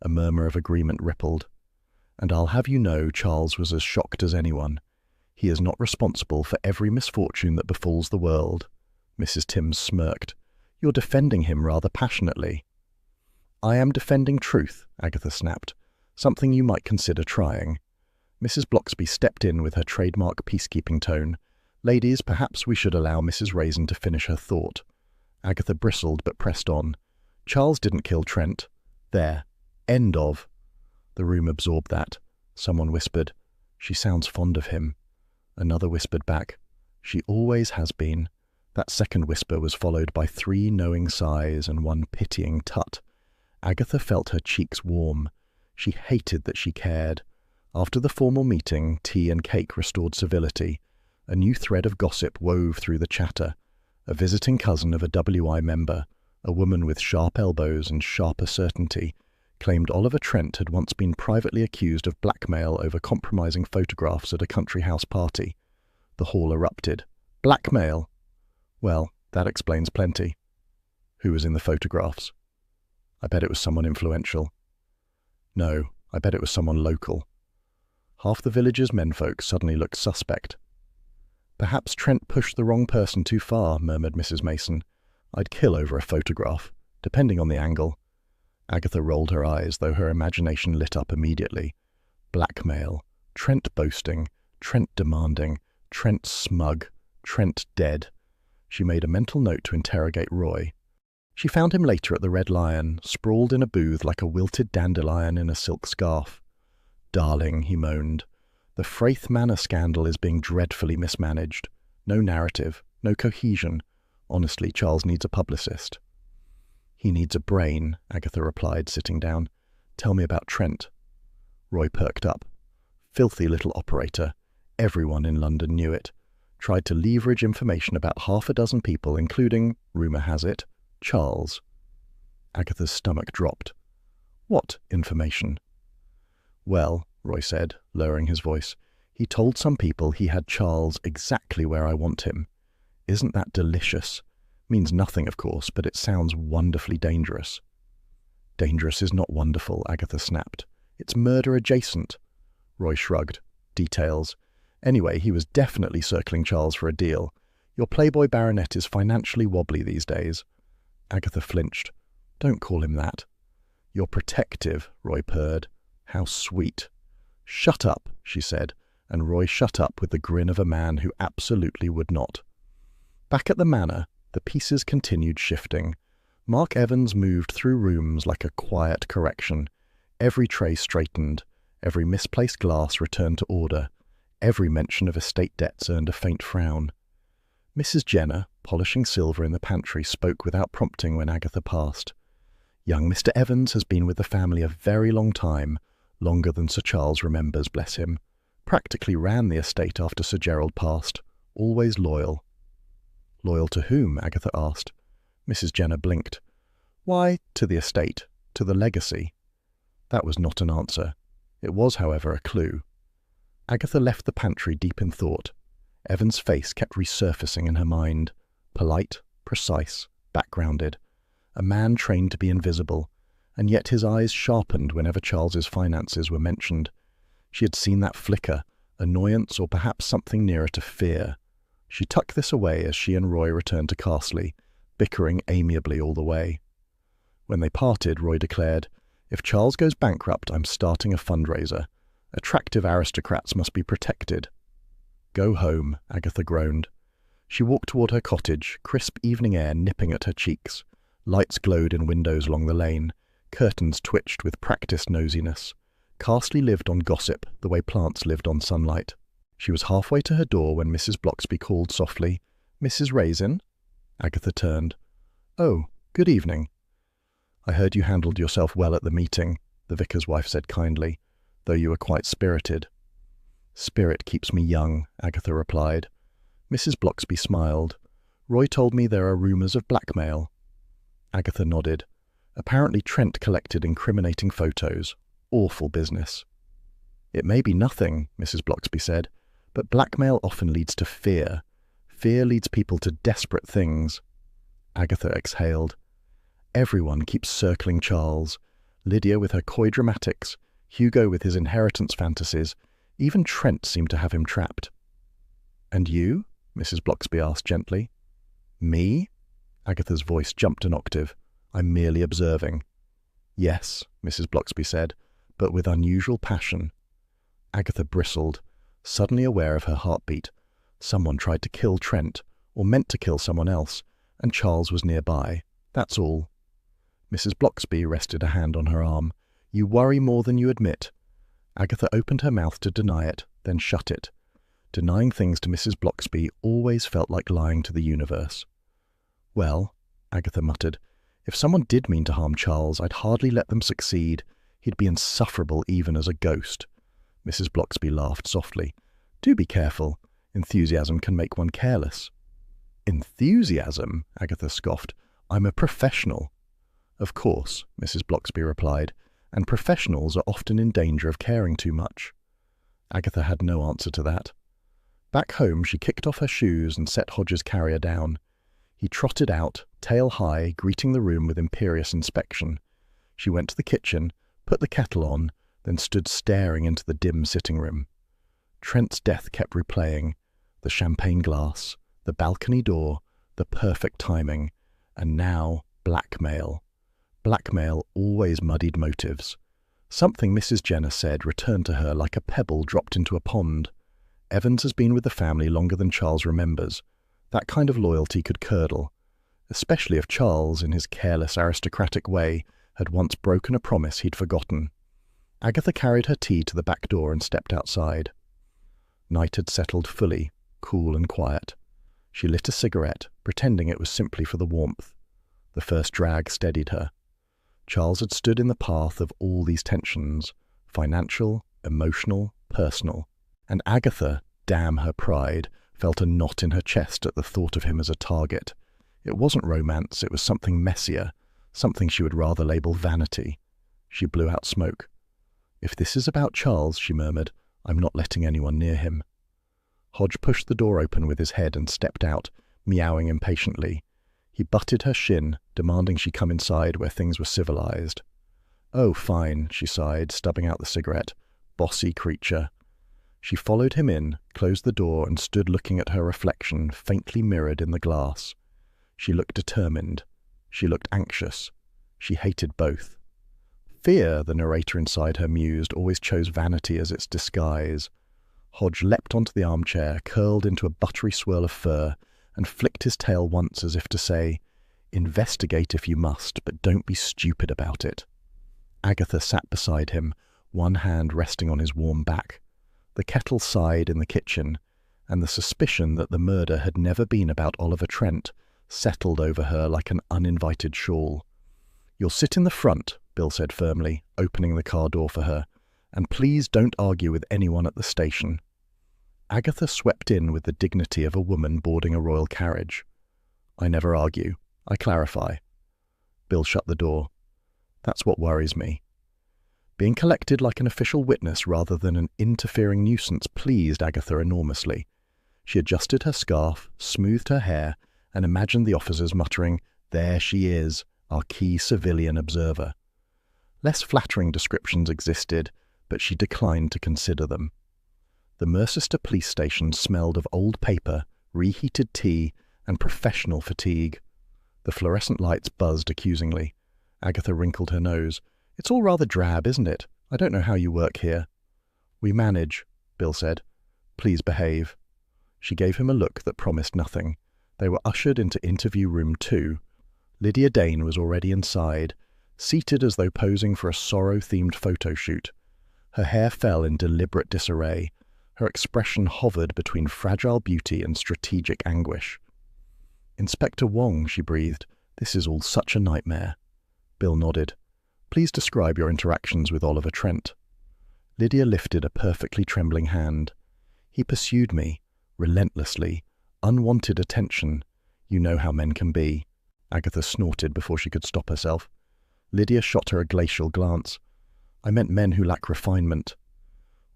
A murmur of agreement rippled. "And I'll have you know Charles was as shocked as anyone. He is not responsible for every misfortune that befalls the world." Mrs. Timms smirked. "You're defending him rather passionately." "I am defending truth," Agatha snapped. "Something you might consider trying." Mrs. Blocksby stepped in with her trademark peacekeeping tone. "Ladies, perhaps we should allow Mrs. Raisin to finish her thought." Agatha bristled but pressed on. "Charles didn't kill Trent. There. End of." The room absorbed that. Someone whispered, "She sounds fond of him." Another whispered back, "She always has been." That second whisper was followed by 3 knowing sighs and 1 pitying tut. Agatha felt her cheeks warm. She hated that she cared. After the formal meeting, tea and cake restored civility. A new thread of gossip wove through the chatter. A visiting cousin of a WI member, a woman with sharp elbows and sharper certainty, claimed Oliver Trent had once been privately accused of blackmail over compromising photographs at a country house party. The hall erupted. Blackmail? Well, that explains plenty. Who was in the photographs? I bet it was someone influential. No, I bet it was someone local. Half the village's menfolk suddenly looked suspect. "Perhaps Trent pushed the wrong person too far," murmured Mrs. Mason. "I'd kill over a photograph, depending on the angle." Agatha rolled her eyes, though her imagination lit up immediately. Blackmail, Trent boasting, Trent demanding, Trent smug, Trent dead. She made a mental note to interrogate Roy. She found him later at the Red Lion, sprawled in a booth like a wilted dandelion in a silk scarf. "Darling," he moaned, "the Fraith Manor scandal is being dreadfully mismanaged. No narrative, no cohesion. Honestly, Charles needs a publicist." "He needs a brain," Agatha replied, sitting down. "Tell me about Trent." Roy perked up. Filthy little operator. Everyone in London knew it. Tried to leverage information about 6 people, including, rumour has it, Charles. Agatha's stomach dropped. "What information?" "Well," Roy said, lowering his voice, "he told some people he had Charles exactly where I want him. Isn't that delicious? Means nothing, of course, but it sounds wonderfully dangerous." "Dangerous is not wonderful," Agatha snapped. "It's murder adjacent." Roy shrugged. "Details. Anyway, he was definitely circling Charles for a deal. Your Playboy baronet is financially wobbly these days." Agatha flinched. "Don't call him that." "You're protective," Roy purred. "How sweet." "Shut up," she said, and Roy shut up with the grin of a man who absolutely would not. Back at the manor, the pieces continued shifting. Mark Evans moved through rooms like a quiet correction. Every tray straightened, every misplaced glass returned to order, every mention of estate debts earned a faint frown. Mrs. Jenner, polishing silver in the pantry, spoke without prompting when Agatha passed. "Young Mr. Evans has been with the family a very long time, longer than Sir Charles remembers, bless him. Practically ran the estate after Sir Gerald passed. Always loyal." "Loyal to whom?" Agatha asked. Mrs. Jenner blinked. "Why, to the estate, to the legacy." That was not an answer. It was, however, a clue. Agatha left the pantry deep in thought. Evan's face kept resurfacing in her mind. Polite, precise, backgrounded. A man trained to be invisible, and yet his eyes sharpened whenever Charles's finances were mentioned. She had seen that flicker, annoyance or perhaps something nearer to fear. She tucked this away as she and Roy returned to Castley, bickering amiably all the way. When they parted, Roy declared, "If Charles goes bankrupt, I'm starting a fundraiser. Attractive aristocrats must be protected." "Go home," Agatha groaned. She walked toward her cottage, crisp evening air nipping at her cheeks. Lights glowed in windows along the lane. Curtains twitched with practiced nosiness. Castley lived on gossip, the way plants lived on sunlight. She was halfway to her door when Mrs. Blocksby called softly, "Mrs. Raisin?" Agatha turned. "Oh, good evening." "I heard you handled yourself well at the meeting," the vicar's wife said kindly, "though you were quite spirited." "Spirit keeps me young," Agatha replied. Mrs. Blocksby smiled. "Roy told me there are rumours of blackmail." Agatha nodded. "Apparently Trent collected incriminating photos. Awful business." "It may be nothing," Mrs. Blocksby said, "but blackmail often leads to fear. Fear leads people to desperate things." Agatha exhaled. "Everyone keeps circling Charles. Lydia with her coy dramatics, Hugo with his inheritance fantasies. Even Trent seemed to have him trapped." "And you?" Mrs. Blocksby asked gently. "Me?" Agatha's voice jumped an octave. "I'm merely observing." "Yes," Mrs. Blocksby said, "but with unusual passion." Agatha bristled, suddenly aware of her heartbeat. Someone tried to kill Trent, or meant to kill someone else, and Charles was nearby. That's all. Mrs. Bloxby rested a hand on her arm. You worry more than you admit. Agatha opened her mouth to deny it, then shut it. Denying things to Mrs. Bloxby always felt like lying to the universe. Well, Agatha muttered, if someone did mean to harm Charles, I'd hardly let them succeed. He'd be insufferable even as a ghost. Mrs. Bloxby laughed softly. Do be careful. Enthusiasm can make one careless. Enthusiasm? Agatha scoffed. I'm a professional. Of course, Mrs. Bloxby replied, and professionals are often in danger of caring too much. Agatha had no answer to that. Back home, she kicked off her shoes and set Hodge's carrier down. He trotted out, tail high, greeting the room with imperious inspection. She went to the kitchen, put the kettle on, then stood staring into the dim sitting room. Trent's death kept replaying. The champagne glass, the balcony door, the perfect timing, and now blackmail. Blackmail always muddied motives. Something Mrs. Jenner said returned to her like a pebble dropped into a pond. Evans has been with the family longer than Charles remembers. That kind of loyalty could curdle, especially if Charles, in his careless aristocratic way, had once broken a promise he'd forgotten. Agatha carried her tea to the back door and stepped outside. Night had settled fully, cool and quiet. She lit a cigarette, pretending it was simply for the warmth. The first drag steadied her. Charles had stood in the path of all these tensions, financial, emotional, personal. And Agatha, damn her pride, felt a knot in her chest at the thought of him as a target. It wasn't romance, it was something messier, something she would rather label vanity. She blew out smoke. If this is about Charles, she murmured, I'm not letting anyone near him. Hodge pushed the door open with his head and stepped out, meowing impatiently. He butted her shin, demanding she come inside where things were civilized. Oh, fine, she sighed, stubbing out the cigarette. Bossy creature. She followed him in, closed the door, and stood looking at her reflection, faintly mirrored in the glass. She looked determined. She looked anxious. She hated both. Fear, the narrator inside her mused, always chose vanity as its disguise. Hodge leapt onto the armchair, curled into a buttery swirl of fur, and flicked his tail once as if to say, investigate if you must, but don't be stupid about it. Agatha sat beside him, one hand resting on his warm back. The kettle sighed in the kitchen, and the suspicion that the murder had never been about Oliver Trent settled over her like an uninvited shawl. You'll sit in the front, Bill said firmly, opening the car door for her, and please don't argue with anyone at the station. Agatha swept in with the dignity of a woman boarding a royal carriage. I never argue. I clarify. Bill shut the door. That's what worries me. Being collected like an official witness rather than an interfering nuisance pleased Agatha enormously. She adjusted her scarf, smoothed her hair, and imagined the officers muttering, "There she is, our key civilian observer." Less flattering descriptions existed, but she declined to consider them. The Mercester police station smelled of old paper, reheated tea, and professional fatigue. The fluorescent lights buzzed accusingly. Agatha wrinkled her nose. It's all rather drab, isn't it? I don't know how you work here. We manage, Bill said. Please behave. She gave him a look that promised nothing. They were ushered into interview room 2. Lydia Dane was already inside, seated as though posing for a sorrow-themed photo shoot. Her hair fell in deliberate disarray. Her expression hovered between fragile beauty and strategic anguish. Inspector Wong, she breathed. This is all such a nightmare. Bill nodded. Please describe your interactions with Oliver Trent. Lydia lifted a perfectly trembling hand. He pursued me, relentlessly, unwanted attention. You know how men can be. Agatha snorted before she could stop herself. Lydia shot her a glacial glance. I meant men who lack refinement.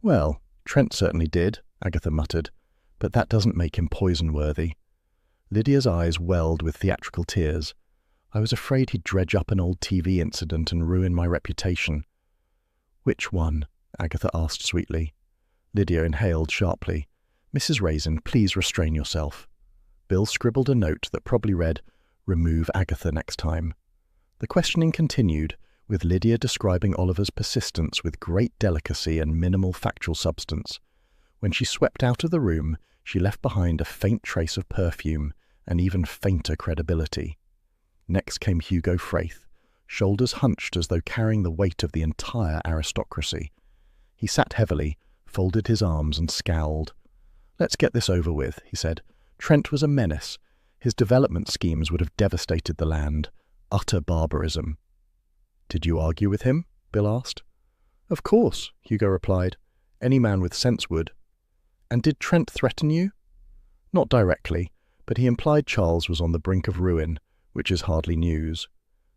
Well, Trent certainly did, Agatha muttered, but that doesn't make him poison-worthy. Lydia's eyes welled with theatrical tears. I was afraid he'd dredge up an old TV incident and ruin my reputation. Which one? Agatha asked sweetly. Lydia inhaled sharply. Mrs. Raisin, please restrain yourself. Bill scribbled a note that probably read, Remove Agatha next time. The questioning continued, with Lydia describing Oliver's persistence with great delicacy and minimal factual substance. When she swept out of the room, she left behind a faint trace of perfume and even fainter credibility. Next came Hugo Fraith, shoulders hunched as though carrying the weight of the entire aristocracy. He sat heavily, folded his arms and scowled. "Let's get this over with," he said. "Trent was a menace. His development schemes would have devastated the land. Utter barbarism." "Did you argue with him?" Bill asked. "Of course," Hugo replied. "Any man with sense would." "And did Trent threaten you?" "Not directly, but he implied Charles was on the brink of ruin, which is hardly news."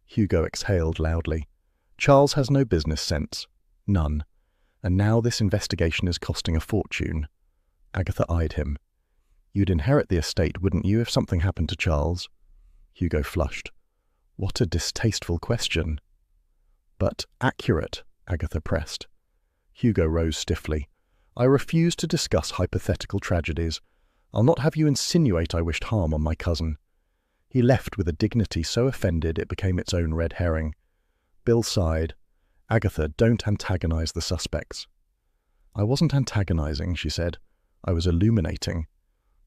Hugo exhaled loudly. "Charles has no business sense. None. And now this investigation is costing a fortune." Agatha eyed him. "You'd inherit the estate, wouldn't you, if something happened to Charles?" Hugo flushed. "What a distasteful question." "But accurate," Agatha pressed. Hugo rose stiffly. "I refuse to discuss hypothetical tragedies. I'll not have you insinuate I wished harm on my cousin." He left with a dignity so offended it became its own red herring. Bill sighed. "Agatha, don't antagonize the suspects." "I wasn't antagonizing," she said. "I was illuminating."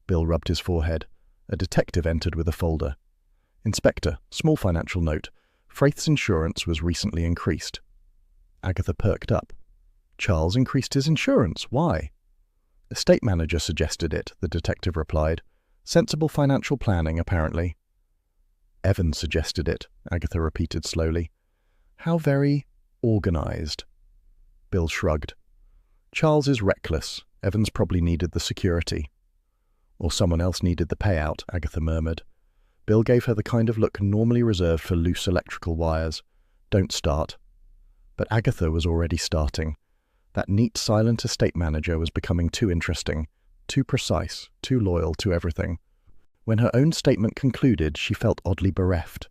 Bill rubbed his forehead. A detective entered with a folder. "Inspector, small financial note. Fraith's insurance was recently increased." Agatha perked up. "Charles increased his insurance. Why?" "Estate manager suggested it," the detective replied. "Sensible financial planning, apparently." "Evan suggested it," Agatha repeated slowly. "How very organized." Bill shrugged. "Charles is reckless. Evans probably needed the security." "Or someone else needed the payout," Agatha murmured. Bill gave her the kind of look normally reserved for loose electrical wires. "Don't start." But Agatha was already starting. That neat, silent estate manager was becoming too interesting, too precise, too loyal to everything. When her own statement concluded, she felt oddly bereft.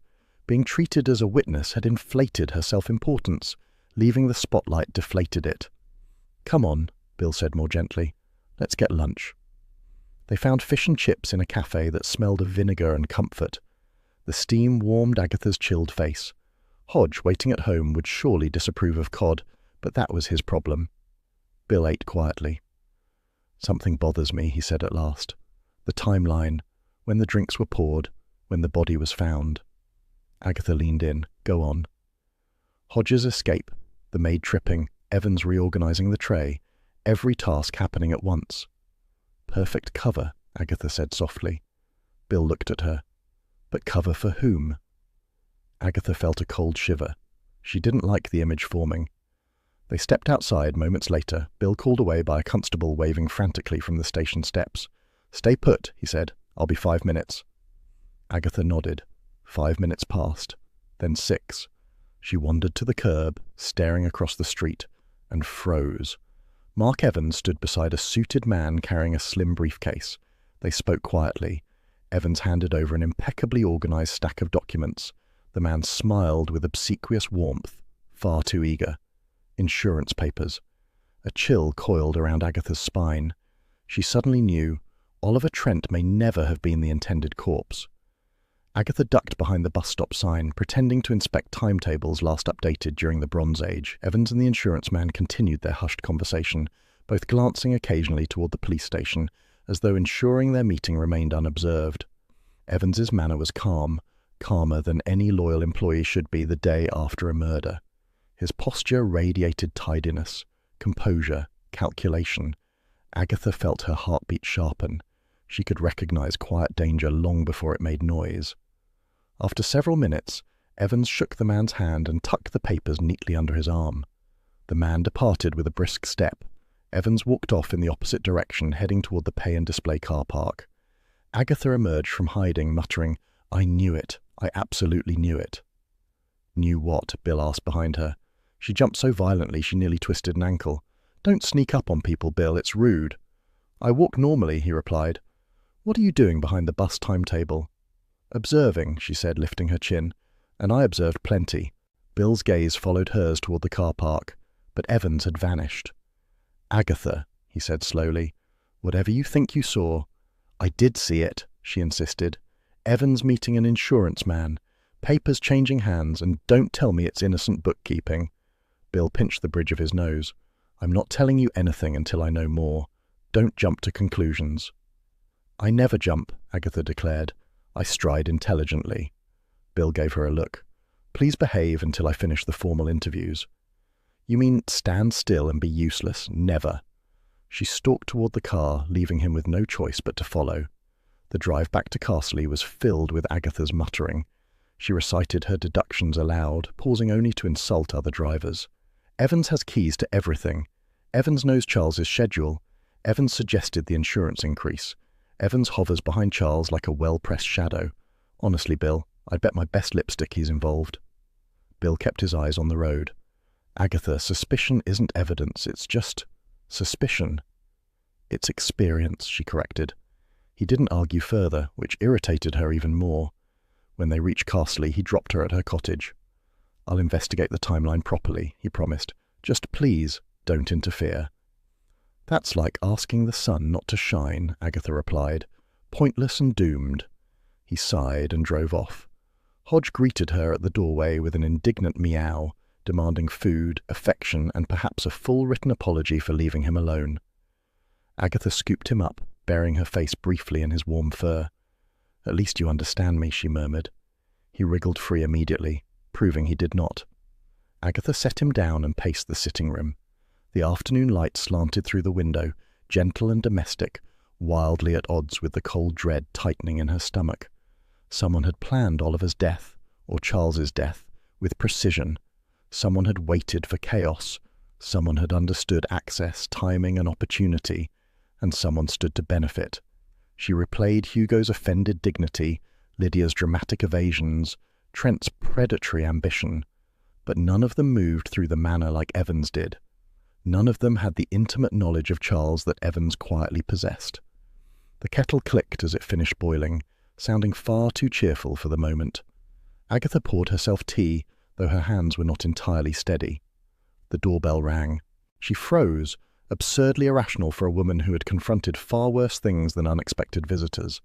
Being treated as a witness had inflated her self-importance. Leaving the spotlight deflated it. "Come on," Bill said more gently. "Let's get lunch." They found fish and chips in a cafe that smelled of vinegar and comfort. The steam warmed Agatha's chilled face. Hodge, waiting at home, would surely disapprove of cod, but that was his problem. Bill ate quietly. "Something bothers me," he said at last. "The timeline, when the drinks were poured, when the body was found." Agatha leaned in. "Go on." Hodge's escape, the maid tripping, Evans reorganizing the tray, every task happening at once. "Perfect cover," Agatha said softly. Bill looked at her. "But cover for whom?" Agatha felt a cold shiver. She didn't like the image forming. They stepped outside moments later, Bill called away by a constable waving frantically from the station steps. "Stay put," he said. "I'll be 5 minutes." Agatha nodded. 5 minutes passed, then 6. She wandered to the curb, staring across the street, and froze. Mark Evans stood beside a suited man carrying a slim briefcase. They spoke quietly. Evans handed over an impeccably organized stack of documents. The man smiled with obsequious warmth, far too eager. Insurance papers. A chill coiled around Agatha's spine. She suddenly knew Oliver Trent may never have been the intended corpse. Agatha ducked behind the bus stop sign, pretending to inspect timetables last updated during the Bronze Age. Evans and the insurance man continued their hushed conversation, both glancing occasionally toward the police station, as though ensuring their meeting remained unobserved. Evans's manner was calm, calmer than any loyal employee should be the day after a murder. His posture radiated tidiness, composure, calculation. Agatha felt her heartbeat sharpen. She could recognize quiet danger long before it made noise. After several minutes, Evans shook the man's hand and tucked the papers neatly under his arm. The man departed with a brisk step. Evans walked off in the opposite direction, heading toward the pay and display car park. Agatha emerged from hiding, muttering, "I knew it. I absolutely knew it." "Knew what?" Bill asked behind her. She jumped so violently she nearly twisted an ankle. "Don't sneak up on people, Bill. It's rude." "I walk normally," he replied. "What are you doing behind the bus timetable?" "Observing," she said, lifting her chin. "And I observed plenty." Bill's gaze followed hers toward the car park, but Evans had vanished. "Agatha," he said slowly, "whatever you think you saw—" "I did see it," she insisted. "Evans meeting an insurance man, Papers changing hands, and don't tell me it's innocent bookkeeping. Bill pinched the bridge of his nose. I'm not telling you anything until I know more. Don't jump to conclusions. I never jump, Agatha declared. I stride intelligently. Bill gave her a look. Please behave until I finish the formal interviews. You mean stand still and be useless? Never. She stalked toward the car, leaving him with no choice but to follow. The drive back to Castley was filled with Agatha's muttering. She recited her deductions aloud, pausing only to insult other drivers. Evans has keys to everything. Evans knows Charles's schedule. Evans suggested the insurance increase. Evans hovers behind Charles like a well-pressed shadow. Honestly, Bill, I'd bet my best lipstick he's involved. Bill kept his eyes on the road. Agatha, suspicion isn't evidence, it's just suspicion. It's experience, she corrected. He didn't argue further, which irritated her even more. When they reached Castley, he dropped her at her cottage. I'll investigate the timeline properly, he promised. Just please, don't interfere. That's like asking the sun not to shine, Agatha replied. Pointless and doomed. He sighed and drove off. Hodge greeted her at the doorway with an indignant meow, demanding food, affection, and perhaps a full written apology for leaving him alone. Agatha scooped him up, burying her face briefly in his warm fur. At least you understand me, she murmured. He wriggled free immediately, proving he did not. Agatha set him down and paced the sitting room. The afternoon light slanted through the window, gentle and domestic, wildly at odds with the cold dread tightening in her stomach. Someone had planned Oliver's death, or Charles's death, with precision. Someone had waited for chaos. Someone had understood access, timing, and opportunity, and someone stood to benefit. She replayed Hugo's offended dignity, Lydia's dramatic evasions, Trent's predatory ambition, but none of them moved through the manner like Evans did. None of them had the intimate knowledge of Charles that Evans quietly possessed. The kettle clicked as it finished boiling, sounding far too cheerful for the moment. Agatha poured herself tea, though her hands were not entirely steady. The doorbell rang. She froze, absurdly irrational for a woman who had confronted far worse things than unexpected visitors.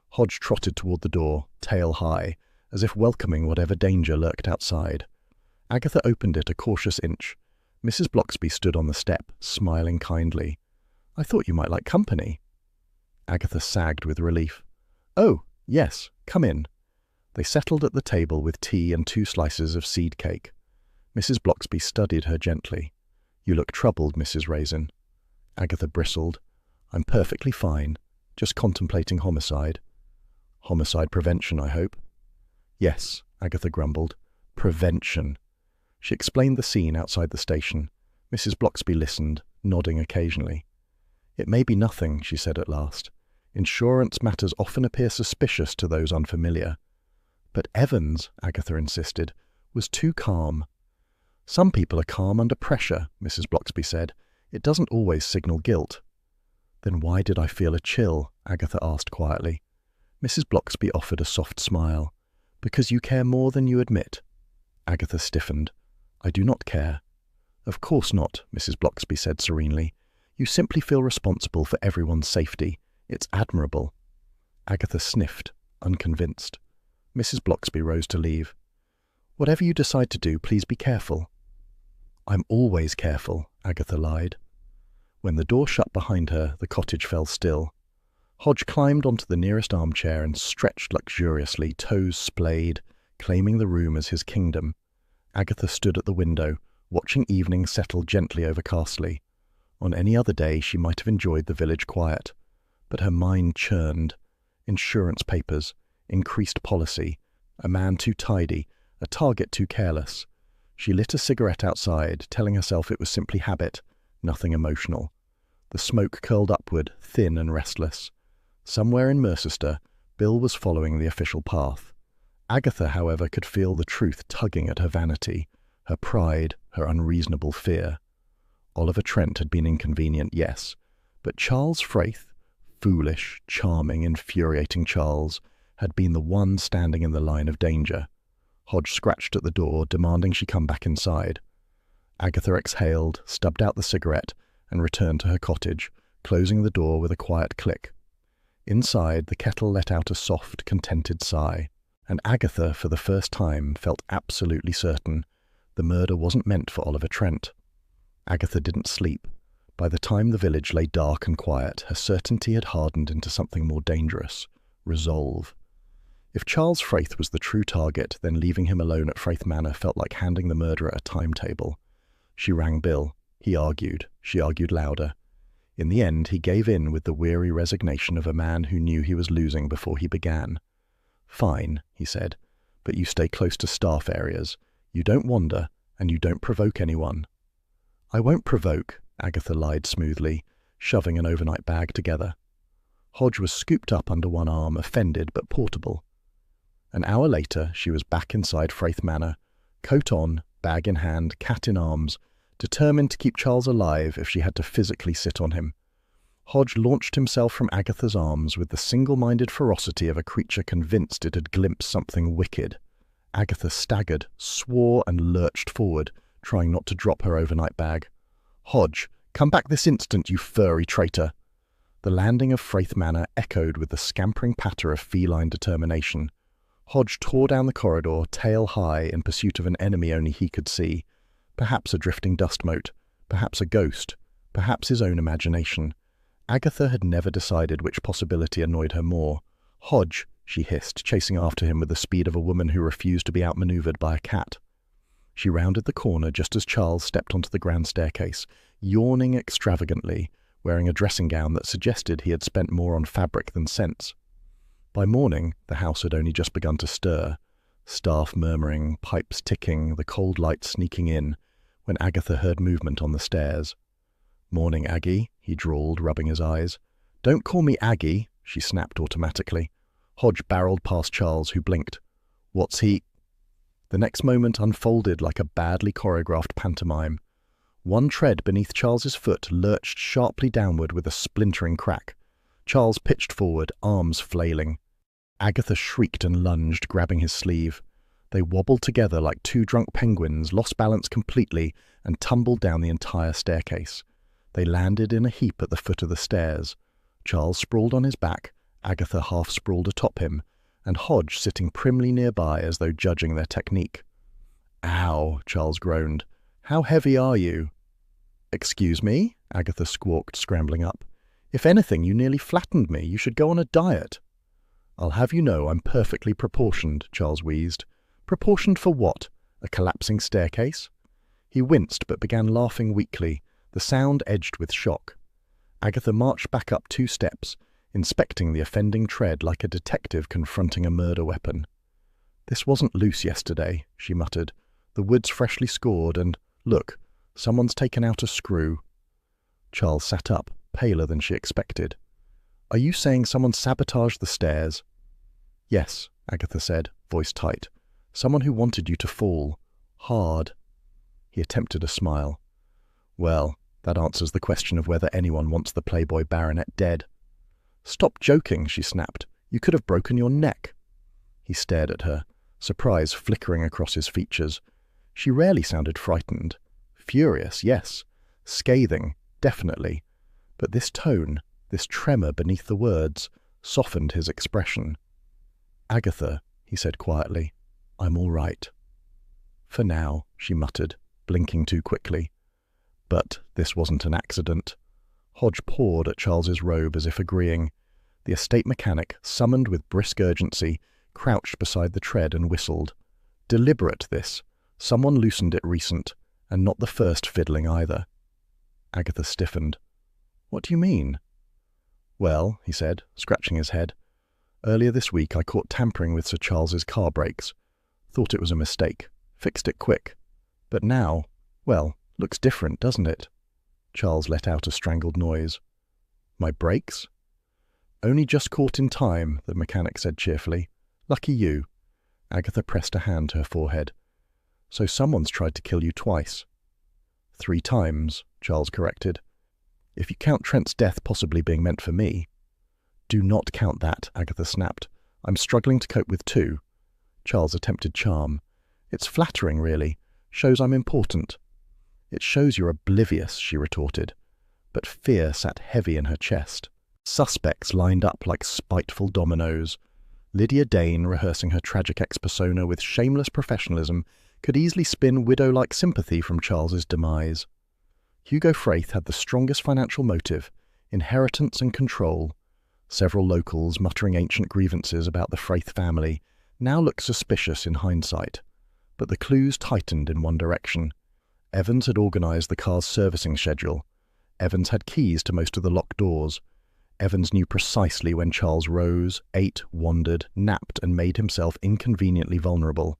Hodge trotted toward the door, tail high, as if welcoming whatever danger lurked outside. Agatha opened it a cautious inch. Mrs. Bloxby stood on the step, smiling kindly. I thought you might like company. Agatha sagged with relief. Oh, yes, come in. They settled at the table with tea and 2 slices of seed cake. Mrs. Bloxby studied her gently. You look troubled, Mrs. Raisin. Agatha bristled. I'm perfectly fine, just contemplating homicide. Homicide prevention, I hope. Yes, Agatha grumbled. Prevention. She explained the scene outside the station. Mrs. Bloxby listened, nodding occasionally. It may be nothing, she said at last. Insurance matters often appear suspicious to those unfamiliar. But Evans, Agatha insisted, was too calm. Some people are calm under pressure, Mrs. Bloxby said. It doesn't always signal guilt. Then why did I feel a chill? Agatha asked quietly. Mrs. Bloxby offered a soft smile. Because you care more than you admit. Agatha stiffened. I do not care. Of course not, Mrs. Bloxby said serenely. You simply feel responsible for everyone's safety. It's admirable. Agatha sniffed, unconvinced. Mrs. Bloxby rose to leave. Whatever you decide to do, please be careful. I'm always careful, Agatha lied. When the door shut behind her, the cottage fell still. Hodge climbed onto the nearest armchair and stretched luxuriously, toes splayed, claiming the room as his kingdom. Agatha stood at the window, watching evening settle gently over Castley. On any other day she might have enjoyed the village quiet, but her mind churned. Insurance papers, increased policy, a man too tidy, a target too careless. She lit a cigarette outside, telling herself it was simply habit, nothing emotional. The smoke curled upward, thin and restless. Somewhere in Mercester, Bill was following the official path. Agatha, however, could feel the truth tugging at her vanity, her pride, her unreasonable fear. Oliver Trent had been inconvenient, yes, but Charles Fraith, foolish, charming, infuriating Charles, had been the one standing in the line of danger. Hodge scratched at the door, demanding she come back inside. Agatha exhaled, stubbed out the cigarette, and returned to her cottage, closing the door with a quiet click. Inside, the kettle let out a soft, contented sigh. And Agatha, for the first time, felt absolutely certain the murder wasn't meant for Oliver Trent. Agatha didn't sleep. By the time the village lay dark and quiet, her certainty had hardened into something more dangerous: resolve. If Charles Fraith was the true target, then leaving him alone at Fraith Manor felt like handing the murderer a timetable. She rang Bill. He argued. She argued louder. In the end, he gave in with the weary resignation of a man who knew he was losing before he began. "Fine," he said, "but you stay close to staff areas. You don't wander, and you don't provoke anyone." "I won't provoke," Agatha lied smoothly, shoving an overnight bag together. Hodge was scooped up under one arm, offended but portable. An hour later, she was back inside Fraith Manor, coat on, bag in hand, cat in arms, determined to keep Charles alive if she had to physically sit on him. Hodge launched himself from Agatha's arms with the single-minded ferocity of a creature convinced it had glimpsed something wicked. Agatha staggered, swore, and lurched forward, trying not to drop her overnight bag. "Hodge, come back this instant, you furry traitor!" The landing of Fraith Manor echoed with the scampering patter of feline determination. Hodge tore down the corridor, tail high, in pursuit of an enemy only he could see. Perhaps a drifting dust mote, perhaps a ghost, perhaps his own imagination. Agatha had never decided which possibility annoyed her more. "Hodge," she hissed, chasing after him with the speed of a woman who refused to be outmaneuvered by a cat. She rounded the corner just as Charles stepped onto the grand staircase, yawning extravagantly, wearing a dressing gown that suggested he had spent more on fabric than sense. By morning, the house had only just begun to stir, staff murmuring, pipes ticking, the cold light sneaking in, when Agatha heard movement on the stairs. "Morning, Aggie," he drawled, rubbing his eyes. "Don't call me Aggie," she snapped automatically. Hodge barreled past Charles, who blinked. "What's he—" The next moment unfolded like a badly choreographed pantomime. One tread beneath Charles's foot lurched sharply downward with a splintering crack. Charles pitched forward, arms flailing. Agatha shrieked and lunged, grabbing his sleeve. They wobbled together like two drunk penguins, lost balance completely, and tumbled down the entire staircase. They landed in a heap at the foot of the stairs. Charles sprawled on his back, Agatha half-sprawled atop him, and Hodge sitting primly nearby as though judging their technique. "Ow," Charles groaned. "How heavy are you?" "Excuse me?" Agatha squawked, scrambling up. "If anything, you nearly flattened me. You should go on a diet." "I'll have you know I'm perfectly proportioned," Charles wheezed. "Proportioned for what? A collapsing staircase?" He winced but began laughing weakly, the sound edged with shock. Agatha marched back up 2 steps, inspecting the offending tread like a detective confronting a murder weapon. "This wasn't loose yesterday," she muttered. "The wood's freshly scored and, look, someone's taken out a screw." Charles sat up, paler than she expected. "Are you saying someone sabotaged the stairs?" "Yes," Agatha said, voice tight. "Someone who wanted you to fall. Hard." He attempted a smile. "Well, that answers the question of whether anyone wants the Playboy baronet dead." "Stop joking," she snapped. "You could have broken your neck." He stared at her, surprise flickering across his features. She rarely sounded frightened. Furious, yes. Scathing, definitely. But this tone, this tremor beneath the words, softened his expression. "Agatha," he said quietly, "I'm all right." "For now," she muttered, blinking too quickly. But this wasn't an accident. Hodge pawed at Charles's robe as if agreeing. The estate mechanic, summoned with brisk urgency, crouched beside the tread and whistled. Deliberate, this. Someone loosened it recent, and not the first fiddling either. Agatha stiffened. "What do you mean?" "Well," he said, scratching his head. "Earlier this week I caught tampering with Sir Charles's car brakes. Thought it was a mistake. Fixed it quick. But now, well, looks different, doesn't it?" Charles let out a strangled noise. "My brakes?" "Only just caught in time," the mechanic said cheerfully. "Lucky you." Agatha pressed a hand to her forehead. "So someone's tried to kill you twice." "3 times," Charles corrected. "If you count Trent's death possibly being meant for me." "Do not count that," Agatha snapped. "I'm struggling to cope with 2. Charles attempted charm. "It's flattering, really. Shows I'm important." "It shows you're oblivious," she retorted. But fear sat heavy in her chest. Suspects lined up like spiteful dominoes. Lydia Dane, rehearsing her tragic ex-persona with shameless professionalism, could easily spin widow-like sympathy from Charles's demise. Hugo Fraith had the strongest financial motive, inheritance and control. Several locals, muttering ancient grievances about the Fraith family, now looked suspicious in hindsight. But the clues tightened in one direction. Evans had organised the car's servicing schedule. Evans had keys to most of the locked doors. Evans knew precisely when Charles rose, ate, wandered, napped, and made himself inconveniently vulnerable.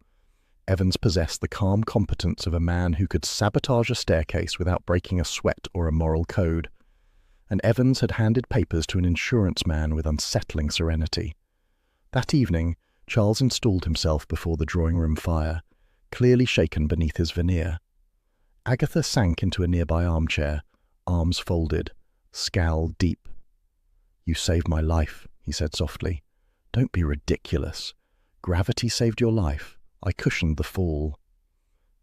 Evans possessed the calm competence of a man who could sabotage a staircase without breaking a sweat or a moral code. And Evans had handed papers to an insurance man with unsettling serenity. That evening, Charles installed himself before the drawing-room fire, clearly shaken beneath his veneer. Agatha sank into a nearby armchair, arms folded, scowl deep. "You saved my life," he said softly. "Don't be ridiculous. Gravity saved your life. I cushioned the fall."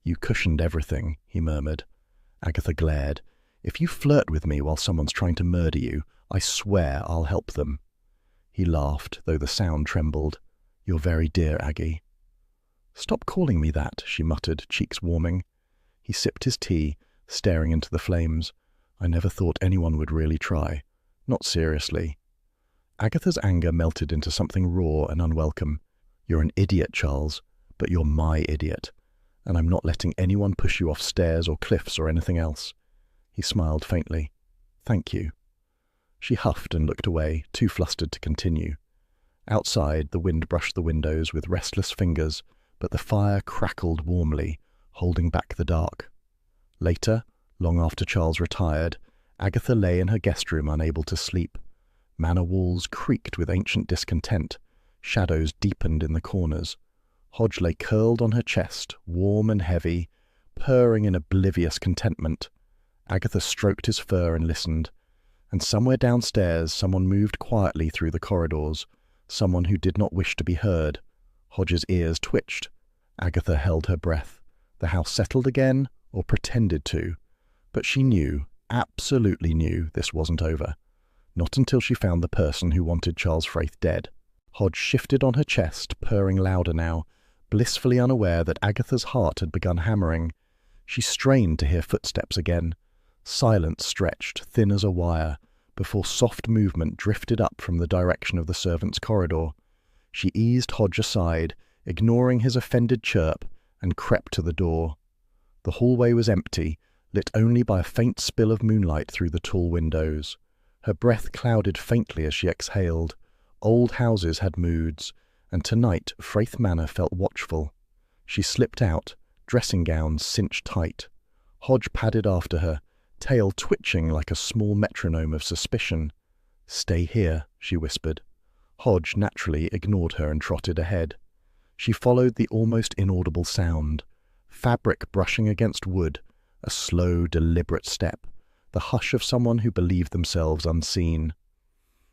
"You cushioned everything," he murmured. Agatha glared. "If you flirt with me while someone's trying to murder you, I swear I'll help them." He laughed, though the sound trembled. "You're very dear, Aggie." "Stop calling me that," she muttered, cheeks warming. He sipped his tea, staring into the flames. "I never thought anyone would really try. Not seriously." Agatha's anger melted into something raw and unwelcome. "You're an idiot, Charles, but you're my idiot, and I'm not letting anyone push you off stairs or cliffs or anything else." He smiled faintly. "Thank you." She huffed and looked away, too flustered to continue. Outside, the wind brushed the windows with restless fingers, but the fire crackled warmly, holding back the dark. Later, long after Charles retired, Agatha lay in her guest room unable to sleep. Manor walls creaked with ancient discontent. Shadows deepened in the corners. Hodge lay curled on her chest, warm and heavy, purring in oblivious contentment. Agatha stroked his fur and listened. And somewhere downstairs someone moved quietly through the corridors, someone who did not wish to be heard. Hodge's ears twitched. Agatha held her breath. The house settled again, or pretended to. But she knew, absolutely knew, this wasn't over. Not until she found the person who wanted Charles Fraith dead. Hodge shifted on her chest, purring louder now, blissfully unaware that Agatha's heart had begun hammering. She strained to hear footsteps again. Silence stretched, thin as a wire, before soft movement drifted up from the direction of the servants' corridor. She eased Hodge aside, ignoring his offended chirp, and crept to the door. The hallway was empty, lit only by a faint spill of moonlight through the tall windows. Her breath clouded faintly as she exhaled. Old houses had moods, and tonight Fraith Manor felt watchful. She slipped out, dressing gown cinched tight. Hodge padded after her, tail twitching like a small metronome of suspicion. "Stay here," she whispered. Hodge naturally ignored her and trotted ahead. She followed the almost inaudible sound. Fabric brushing against wood, a slow, deliberate step, the hush of someone who believed themselves unseen.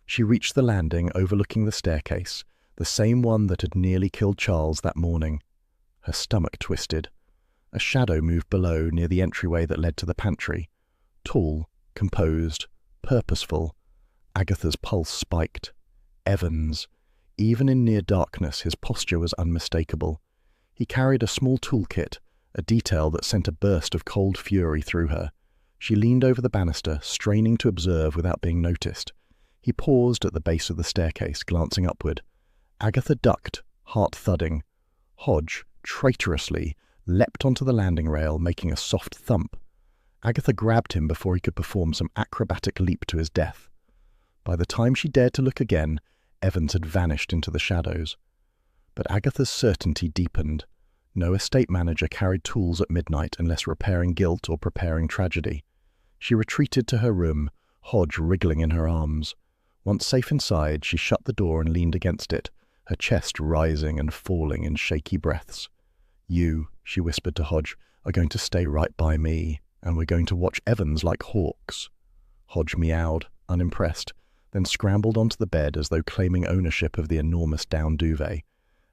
She reached the landing overlooking the staircase, the same one that had nearly killed Charles that morning. Her stomach twisted. A shadow moved below near the entryway that led to the pantry. Tall, composed, purposeful. Agatha's pulse spiked. Evans. Even in near darkness, his posture was unmistakable. He carried a small toolkit, a detail that sent a burst of cold fury through her. She leaned over the banister, straining to observe without being noticed. He paused at the base of the staircase, glancing upward. Agatha ducked, heart thudding. Hodge, traitorously, leapt onto the landing rail, making a soft thump. Agatha grabbed him before he could perform some acrobatic leap to his death. By the time she dared to look again, Evans had vanished into the shadows. But Agatha's certainty deepened. No estate manager carried tools at midnight unless repairing guilt or preparing tragedy. She retreated to her room, Hodge wriggling in her arms. Once safe inside, she shut the door and leaned against it, her chest rising and falling in shaky breaths. "You," she whispered to Hodge, "are going to stay right by me, and we're going to watch Evans like hawks." Hodge meowed, unimpressed, then scrambled onto the bed as though claiming ownership of the enormous down duvet.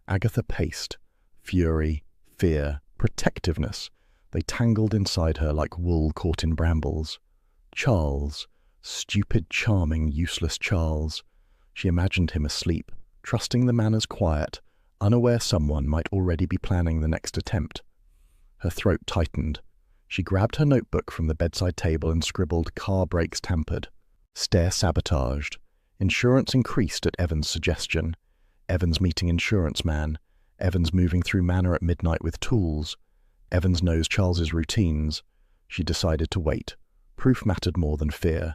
Agatha paced. Fury, fear, protectiveness. They tangled inside her like wool caught in brambles. Charles. Stupid, charming, useless Charles. She imagined him asleep, trusting the manor's quiet, unaware someone might already be planning the next attempt. Her throat tightened. She grabbed her notebook from the bedside table and scribbled "car brakes tampered." Stair sabotaged. Insurance increased at Evan's suggestion. Evans meeting insurance man. Evans moving through manor at midnight with tools. Evans knows Charles's routines. She decided to wait. Proof mattered more than fear.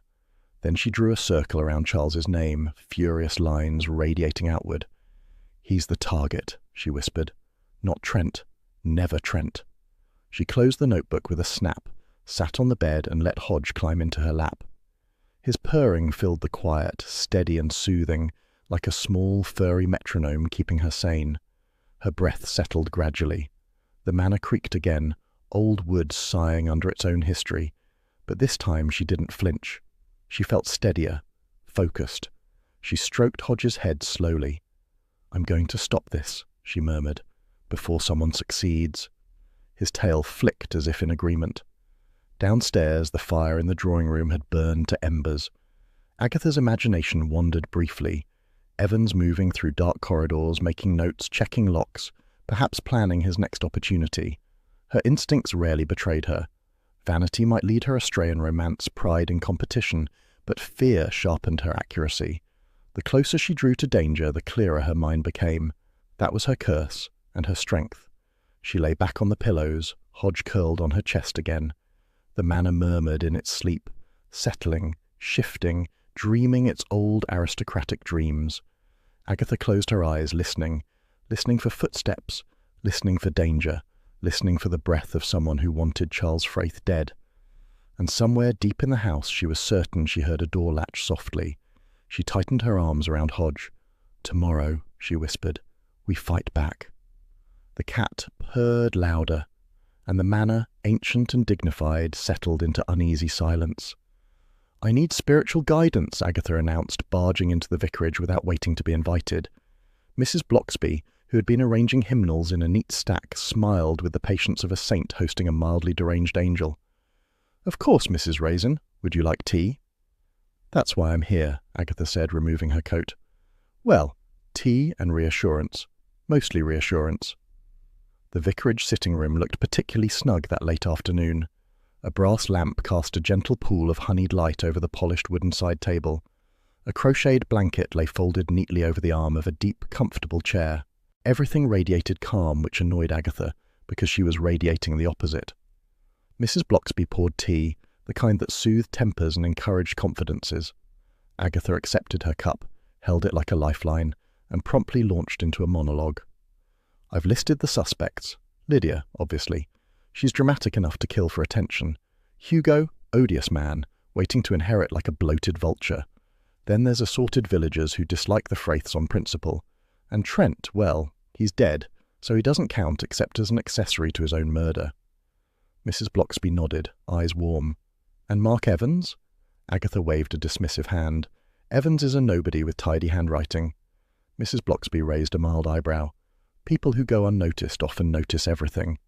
Then she drew a circle around Charles's name, furious lines radiating outward. "He's the target," she whispered. "Not Trent. Never Trent." She closed the notebook with a snap, sat on the bed and let Hodge climb into her lap. His purring filled the quiet, steady and soothing, like a small, furry metronome keeping her sane. Her breath settled gradually. The manor creaked again, old wood sighing under its own history, but this time she didn't flinch. She felt steadier, focused. She stroked Hodge's head slowly. "I'm going to stop this," she murmured, "before someone succeeds." His tail flicked as if in agreement. Downstairs, the fire in the drawing room had burned to embers. Agatha's imagination wandered briefly. Evans moving through dark corridors, making notes, checking locks, perhaps planning his next opportunity. Her instincts rarely betrayed her. Vanity might lead her astray in romance, pride in competition, but fear sharpened her accuracy. The closer she drew to danger, the clearer her mind became. That was her curse, and her strength. She lay back on the pillows, Hodge curled on her chest again. The manor murmured in its sleep, settling, shifting, dreaming its old aristocratic dreams. Agatha closed her eyes, listening for footsteps, listening for danger, listening for the breath of someone who wanted Charles Fraith dead. And somewhere deep in the house she was certain she heard a door latch softly. She tightened her arms around Hodge. "Tomorrow," she whispered, "we fight back." The cat purred louder, and the manor, ancient and dignified, settled into uneasy silence. "I need spiritual guidance," Agatha announced, barging into the vicarage without waiting to be invited. Mrs. Bloxby, who had been arranging hymnals in a neat stack, smiled with the patience of a saint hosting a mildly deranged angel. "Of course, Mrs. Raisin. Would you like tea?" "That's why I'm here," Agatha said, removing her coat. "Well, tea and reassurance. Mostly reassurance." The vicarage sitting room looked particularly snug that late afternoon. A brass lamp cast a gentle pool of honeyed light over the polished wooden side table. A crocheted blanket lay folded neatly over the arm of a deep, comfortable chair. Everything radiated calm, which annoyed Agatha, because she was radiating the opposite. Mrs. Bloxby poured tea, the kind that soothed tempers and encouraged confidences. Agatha accepted her cup, held it like a lifeline, and promptly launched into a monologue. "I've listed the suspects. Lydia, obviously. She's dramatic enough to kill for attention. Hugo, odious man, waiting to inherit like a bloated vulture. Then there's assorted villagers who dislike the Fraiths on principle. And Trent, well, he's dead, so he doesn't count except as an accessory to his own murder." Mrs. Bloxby nodded, eyes warm. "And Mark Evans?" Agatha waved a dismissive hand. "Evans is a nobody with tidy handwriting." Mrs. Bloxby raised a mild eyebrow. "People who go unnoticed often notice everything."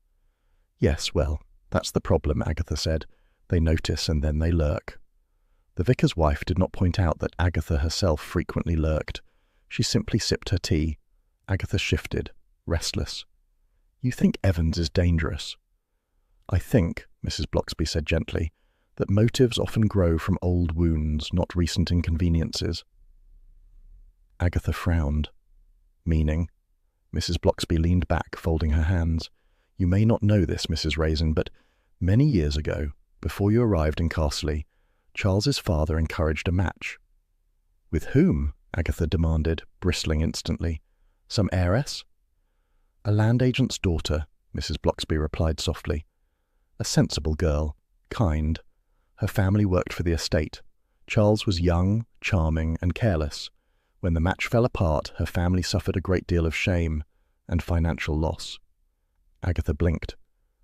"Yes, well, that's the problem," Agatha said. "They notice and then they lurk." The vicar's wife did not point out that Agatha herself frequently lurked. She simply sipped her tea. Agatha shifted, restless. "You think Evans is dangerous?" "I think," Mrs. Bloxby said gently, "that motives often grow from old wounds, not recent inconveniences." Agatha frowned. "Meaning?" Mrs. Bloxby leaned back, folding her hands. "You may not know this, Mrs. Raisin, but many years ago, before you arrived in Castley, Charles's father encouraged a match." "With whom?" Agatha demanded, bristling instantly. "Some heiress?" "A land agent's daughter," Mrs. Bloxby replied softly. "A sensible girl, kind. Her family worked for the estate. Charles was young, charming, and careless. When the match fell apart, her family suffered a great deal of shame and financial loss." Agatha blinked.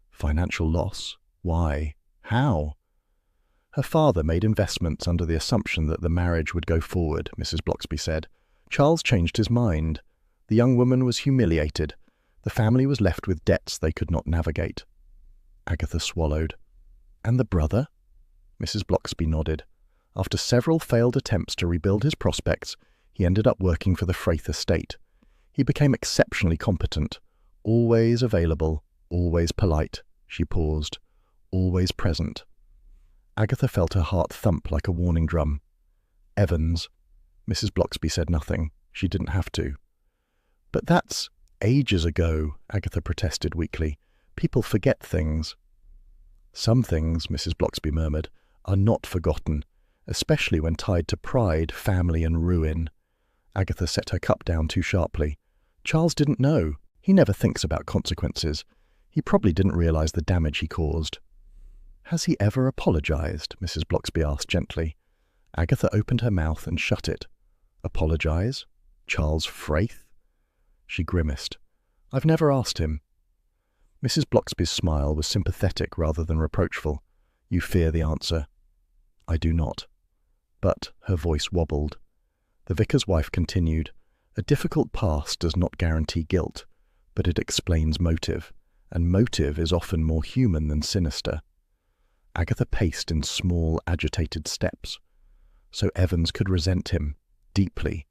"Financial loss? Why? How?" "Her father made investments under the assumption that the marriage would go forward," Mrs. Bloxby said. "Charles changed his mind. The young woman was humiliated. The family was left with debts they could not navigate." Agatha swallowed. "And the brother?" Mrs. Bloxby nodded. "After several failed attempts to rebuild his prospects, He ended up working for the Fraith estate. He became exceptionally competent, always available, always polite. She paused. Always present. Agatha felt her heart thump like a warning drum. Evans. Mrs. Bloxby said nothing. She didn't have to. But that's ages ago, Agatha protested weakly. People forget things. Some things, Mrs. Bloxby murmured, are not forgotten, especially when tied to pride, family, and ruin. Agatha set her cup down too sharply. Charles didn't know. He never thinks about consequences. He probably didn't realize the damage he caused. Has he ever apologized? Mrs. Bloxby asked gently. Agatha opened her mouth and shut it. Apologize? Charles Fraith? She grimaced. I've never asked him. Mrs. Bloxby's smile was sympathetic rather than reproachful. You fear the answer. I do not. But her voice wobbled. The vicar's wife continued. A difficult past does not guarantee guilt, but it explains motive, and motive is often more human than sinister. Agatha paced in small, agitated steps. So Evans could resent him, deeply.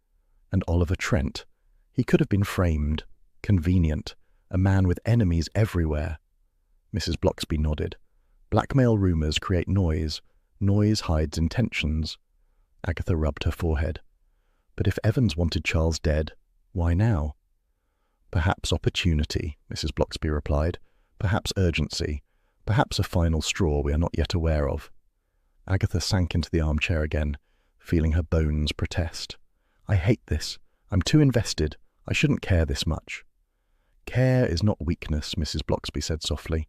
And Oliver Trent. He could have been framed, convenient, a man with enemies everywhere. Mrs. Bloxby nodded. Blackmail rumours create noise. Noise hides intentions. Agatha rubbed her forehead. But if Evans wanted Charles dead, why now? Perhaps opportunity, Mrs. Bloxby replied. Perhaps urgency. Perhaps a final straw we are not yet aware of. Agatha sank into the armchair again, feeling her bones protest. I hate this. I'm too invested. I shouldn't care this much. Care is not weakness, Mrs. Bloxby said softly.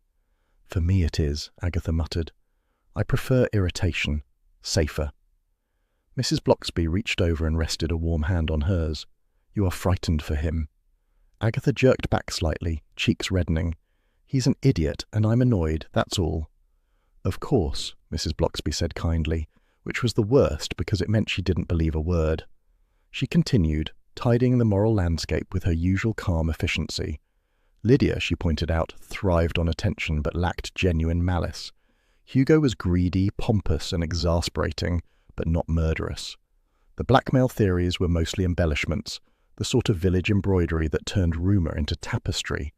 For me it is, Agatha muttered. I prefer irritation. Safer. Mrs. Bloxby reached over and rested a warm hand on hers. You are frightened for him. Agatha jerked back slightly, cheeks reddening. He's an idiot, and I'm annoyed, that's all. Of course, Mrs. Bloxby said kindly, which was the worst because it meant she didn't believe a word. She continued, tidying the moral landscape with her usual calm efficiency. Lydia, she pointed out, thrived on attention but lacked genuine malice. Hugo was greedy, pompous, and exasperating, but not murderous. The blackmail theories were mostly embellishments, the sort of village embroidery that turned rumour into tapestry.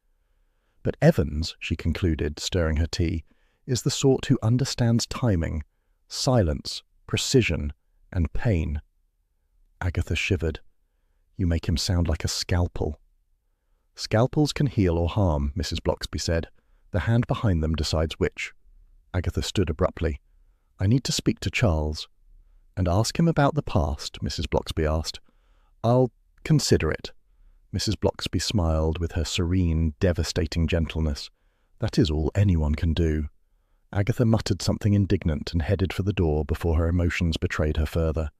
But Evans, she concluded, stirring her tea, is the sort who understands timing, silence, precision, and pain. Agatha shivered. You make him sound like a scalpel. Scalpels can heal or harm, Mrs. Bloxby said. The hand behind them decides which. Agatha stood abruptly. I need to speak to Charles. And ask him about the past, Mrs. Bloxby asked. I'll consider it. Mrs. Bloxby smiled with her serene, devastating gentleness. That is all anyone can do. Agatha muttered something indignant and headed for the door before her emotions betrayed her further.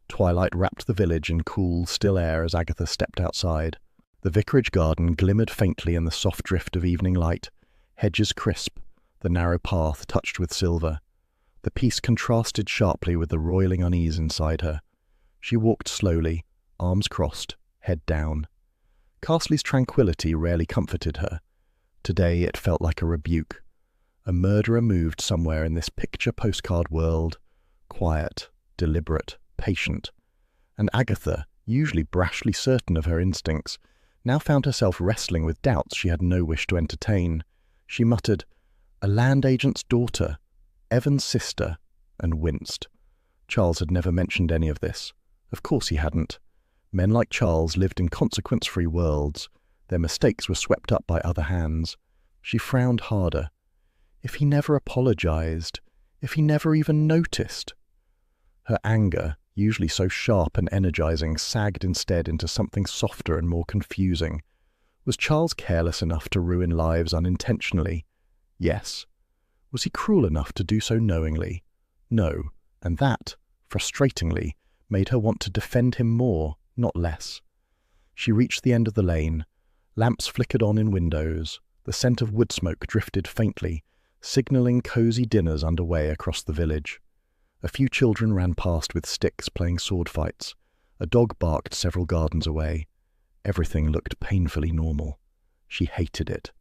Twilight wrapped the village in cool, still air as Agatha stepped outside. The vicarage garden glimmered faintly in the soft drift of evening light, hedges crisp, the narrow path touched with silver. The peace contrasted sharply with the roiling unease inside her. She walked slowly, arms crossed, head down. Carsley's tranquillity rarely comforted her. Today it felt like a rebuke. A murderer moved somewhere in this picture postcard world, quiet, deliberate, patient. And Agatha, usually brashly certain of her instincts, now found herself wrestling with doubts she had no wish to entertain. She muttered, "A land agent's daughter, Evan's sister," and winced. Charles had never mentioned any of this. Of course he hadn't. Men like Charles lived in consequence-free worlds. Their mistakes were swept up by other hands. She frowned harder. If he never apologized, if he never even noticed. Her anger, usually so sharp and energizing, sagged instead into something softer and more confusing. Was Charles careless enough to ruin lives unintentionally? Yes. Was he cruel enough to do so knowingly? No. And that, frustratingly, made her want to defend him more, not less. She reached the end of the lane. Lamps flickered on in windows. The scent of wood smoke drifted faintly, signalling cosy dinners underway across the village. A few children ran past with sticks playing sword fights. A dog barked several gardens away. Everything looked painfully normal. She hated it.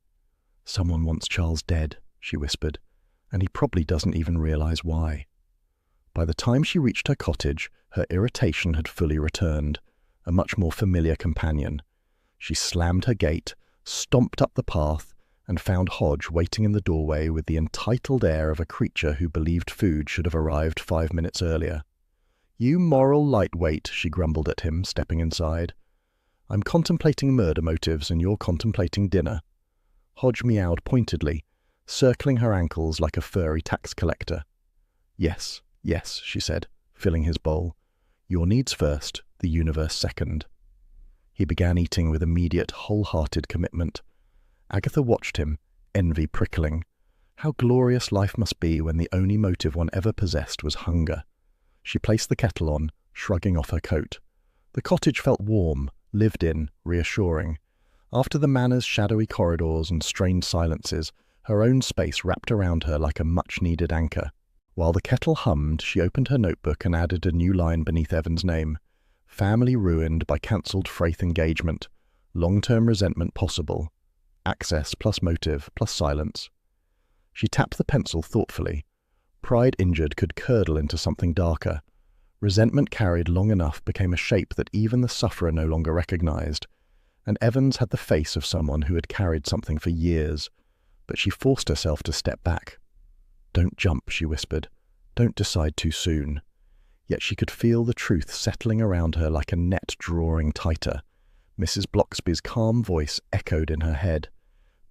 Someone wants Charles dead, she whispered, and he probably doesn't even realize why. By the time she reached her cottage, her irritation had fully returned. a much more familiar companion. She slammed her gate, stomped up the path, and found Hodge waiting in the doorway with the entitled air of a creature who believed food should have arrived 5 minutes earlier. "You moral lightweight," she grumbled at him, stepping inside. "I'm contemplating murder motives and you're contemplating dinner." Hodge meowed pointedly, circling her ankles like a furry tax collector. "Yes, yes," she said, filling his bowl. "Your needs first, the universe second." He began eating with immediate, wholehearted commitment. Agatha watched him, envy prickling. How glorious life must be when the only motive one ever possessed was hunger. She placed the kettle on, shrugging off her coat. The cottage felt warm, lived in, reassuring. After the manor's shadowy corridors and strained silences, her own space wrapped around her like a much-needed anchor. While the kettle hummed, she opened her notebook and added a new line beneath Evan's name. "Family ruined by cancelled Fraith engagement. Long-term resentment possible. Access plus motive plus silence." She tapped the pencil thoughtfully. Pride injured could curdle into something darker. Resentment carried long enough became a shape that even the sufferer no longer recognized. And Evans had the face of someone who had carried something for years. But she forced herself to step back. "Don't jump," she whispered. "Don't decide too soon." Yet she could feel the truth settling around her like a net drawing tighter. Mrs. Bloxby's calm voice echoed in her head.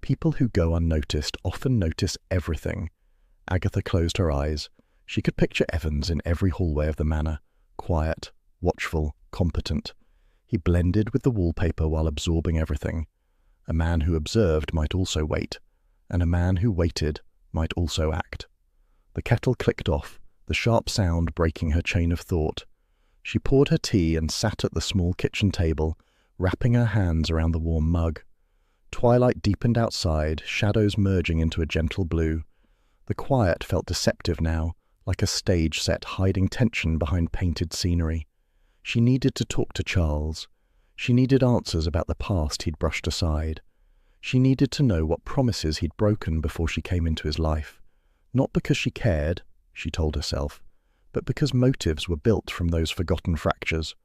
People who go unnoticed often notice everything. Agatha closed her eyes. She could picture Evans in every hallway of the manor, quiet, watchful, competent. He blended with the wallpaper while absorbing everything. A man who observed might also wait, and a man who waited might also act. The kettle clicked off, the sharp sound breaking her chain of thought. She poured her tea and sat at the small kitchen table, wrapping her hands around the warm mug. Twilight deepened outside, shadows merging into a gentle blue. The quiet felt deceptive now, like a stage set hiding tension behind painted scenery. She needed to talk to Charles. She needed answers about the past he'd brushed aside. She needed to know what promises he'd broken before she came into his life. Not because she cared, she told herself, but because motives were built from those forgotten fractures.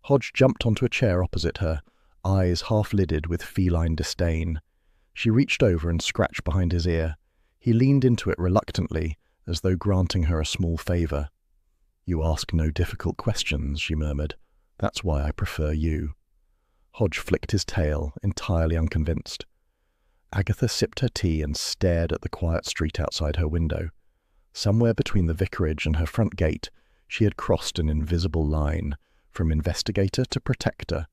Hodge jumped onto a chair opposite her, eyes half-lidded with feline disdain. She reached over and scratched behind his ear. He leaned into it reluctantly, as though granting her a small favour. "You ask no difficult questions," she murmured. "That's why I prefer you." Hodge flicked his tail, entirely unconvinced. Agatha sipped her tea and stared at the quiet street outside her window. Somewhere between the vicarage and her front gate, she had crossed an invisible line, from investigator to protector.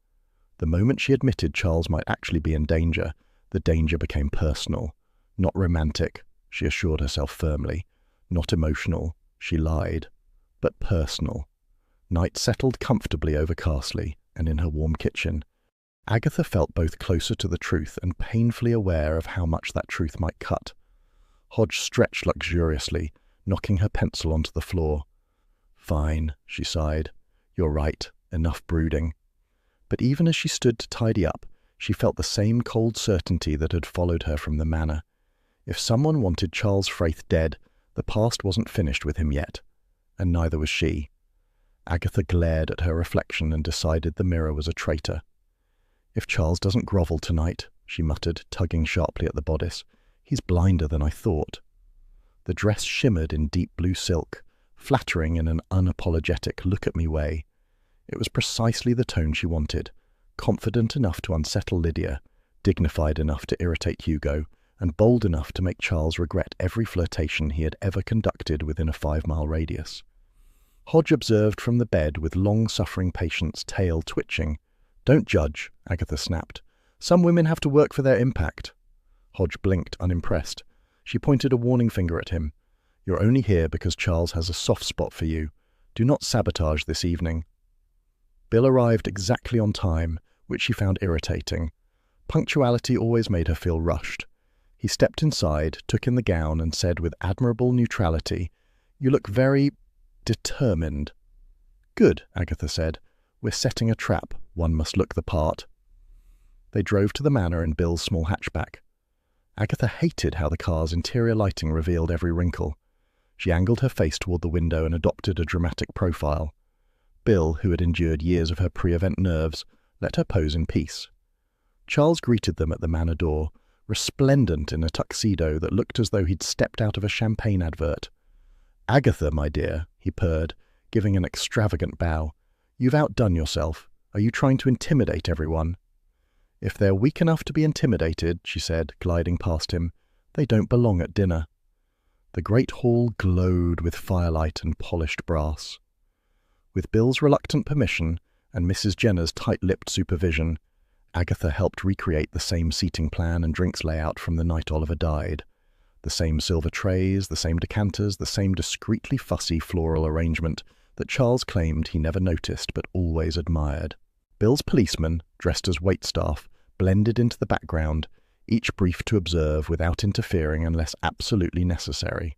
The moment she admitted Charles might actually be in danger, the danger became personal. Not romantic, she assured herself firmly. Not emotional, she lied. But personal. Night settled comfortably overcastly, and in her warm kitchen, Agatha felt both closer to the truth and painfully aware of how much that truth might cut. Hodge stretched luxuriously, knocking her pencil onto the floor. "Fine," she sighed. "You're right, enough brooding." But even as she stood to tidy up, she felt the same cold certainty that had followed her from the manor. If someone wanted Charles Fraith dead, the past wasn't finished with him yet, and neither was she. Agatha glared at her reflection and decided the mirror was a traitor. "If Charles doesn't grovel tonight," she muttered, tugging sharply at the bodice, "he's blinder than I thought." The dress shimmered in deep blue silk, flattering in an unapologetic look-at-me way. It was precisely the tone she wanted, confident enough to unsettle Lydia, dignified enough to irritate Hugo, and bold enough to make Charles regret every flirtation he had ever conducted within a 5-mile radius. Hodge observed from the bed with long-suffering patience, tail twitching. "Don't judge," Agatha snapped. "Some women have to work for their impact." Hodge blinked, unimpressed. She pointed a warning finger at him. "You're only here because Charles has a soft spot for you. Do not sabotage this evening." Bill arrived exactly on time, which she found irritating. Punctuality always made her feel rushed. He stepped inside, took in the gown, and said with admirable neutrality, "You look very determined." "Good," Agatha said. "We're setting a trap. One must look the part." They drove to the manor in Bill's small hatchback. Agatha hated how the car's interior lighting revealed every wrinkle. She angled her face toward the window and adopted a dramatic profile. Bill, who had endured years of her pre-event nerves, let her pose in peace. Charles greeted them at the manor door, resplendent in a tuxedo that looked as though he'd stepped out of a champagne advert. "Agatha, my dear," he purred, giving an extravagant bow. "You've outdone yourself. Are you trying to intimidate everyone?" "If they're weak enough to be intimidated," she said, gliding past him, "they don't belong at dinner." The great hall glowed with firelight and polished brass. With Bill's reluctant permission and Mrs. Jenner's tight-lipped supervision, Agatha helped recreate the same seating plan and drinks layout from the night Oliver died. The same silver trays, the same decanters, the same discreetly fussy floral arrangement that Charles claimed he never noticed but always admired. Bill's policemen, dressed as waitstaff, blended into the background, each briefed to observe without interfering unless absolutely necessary.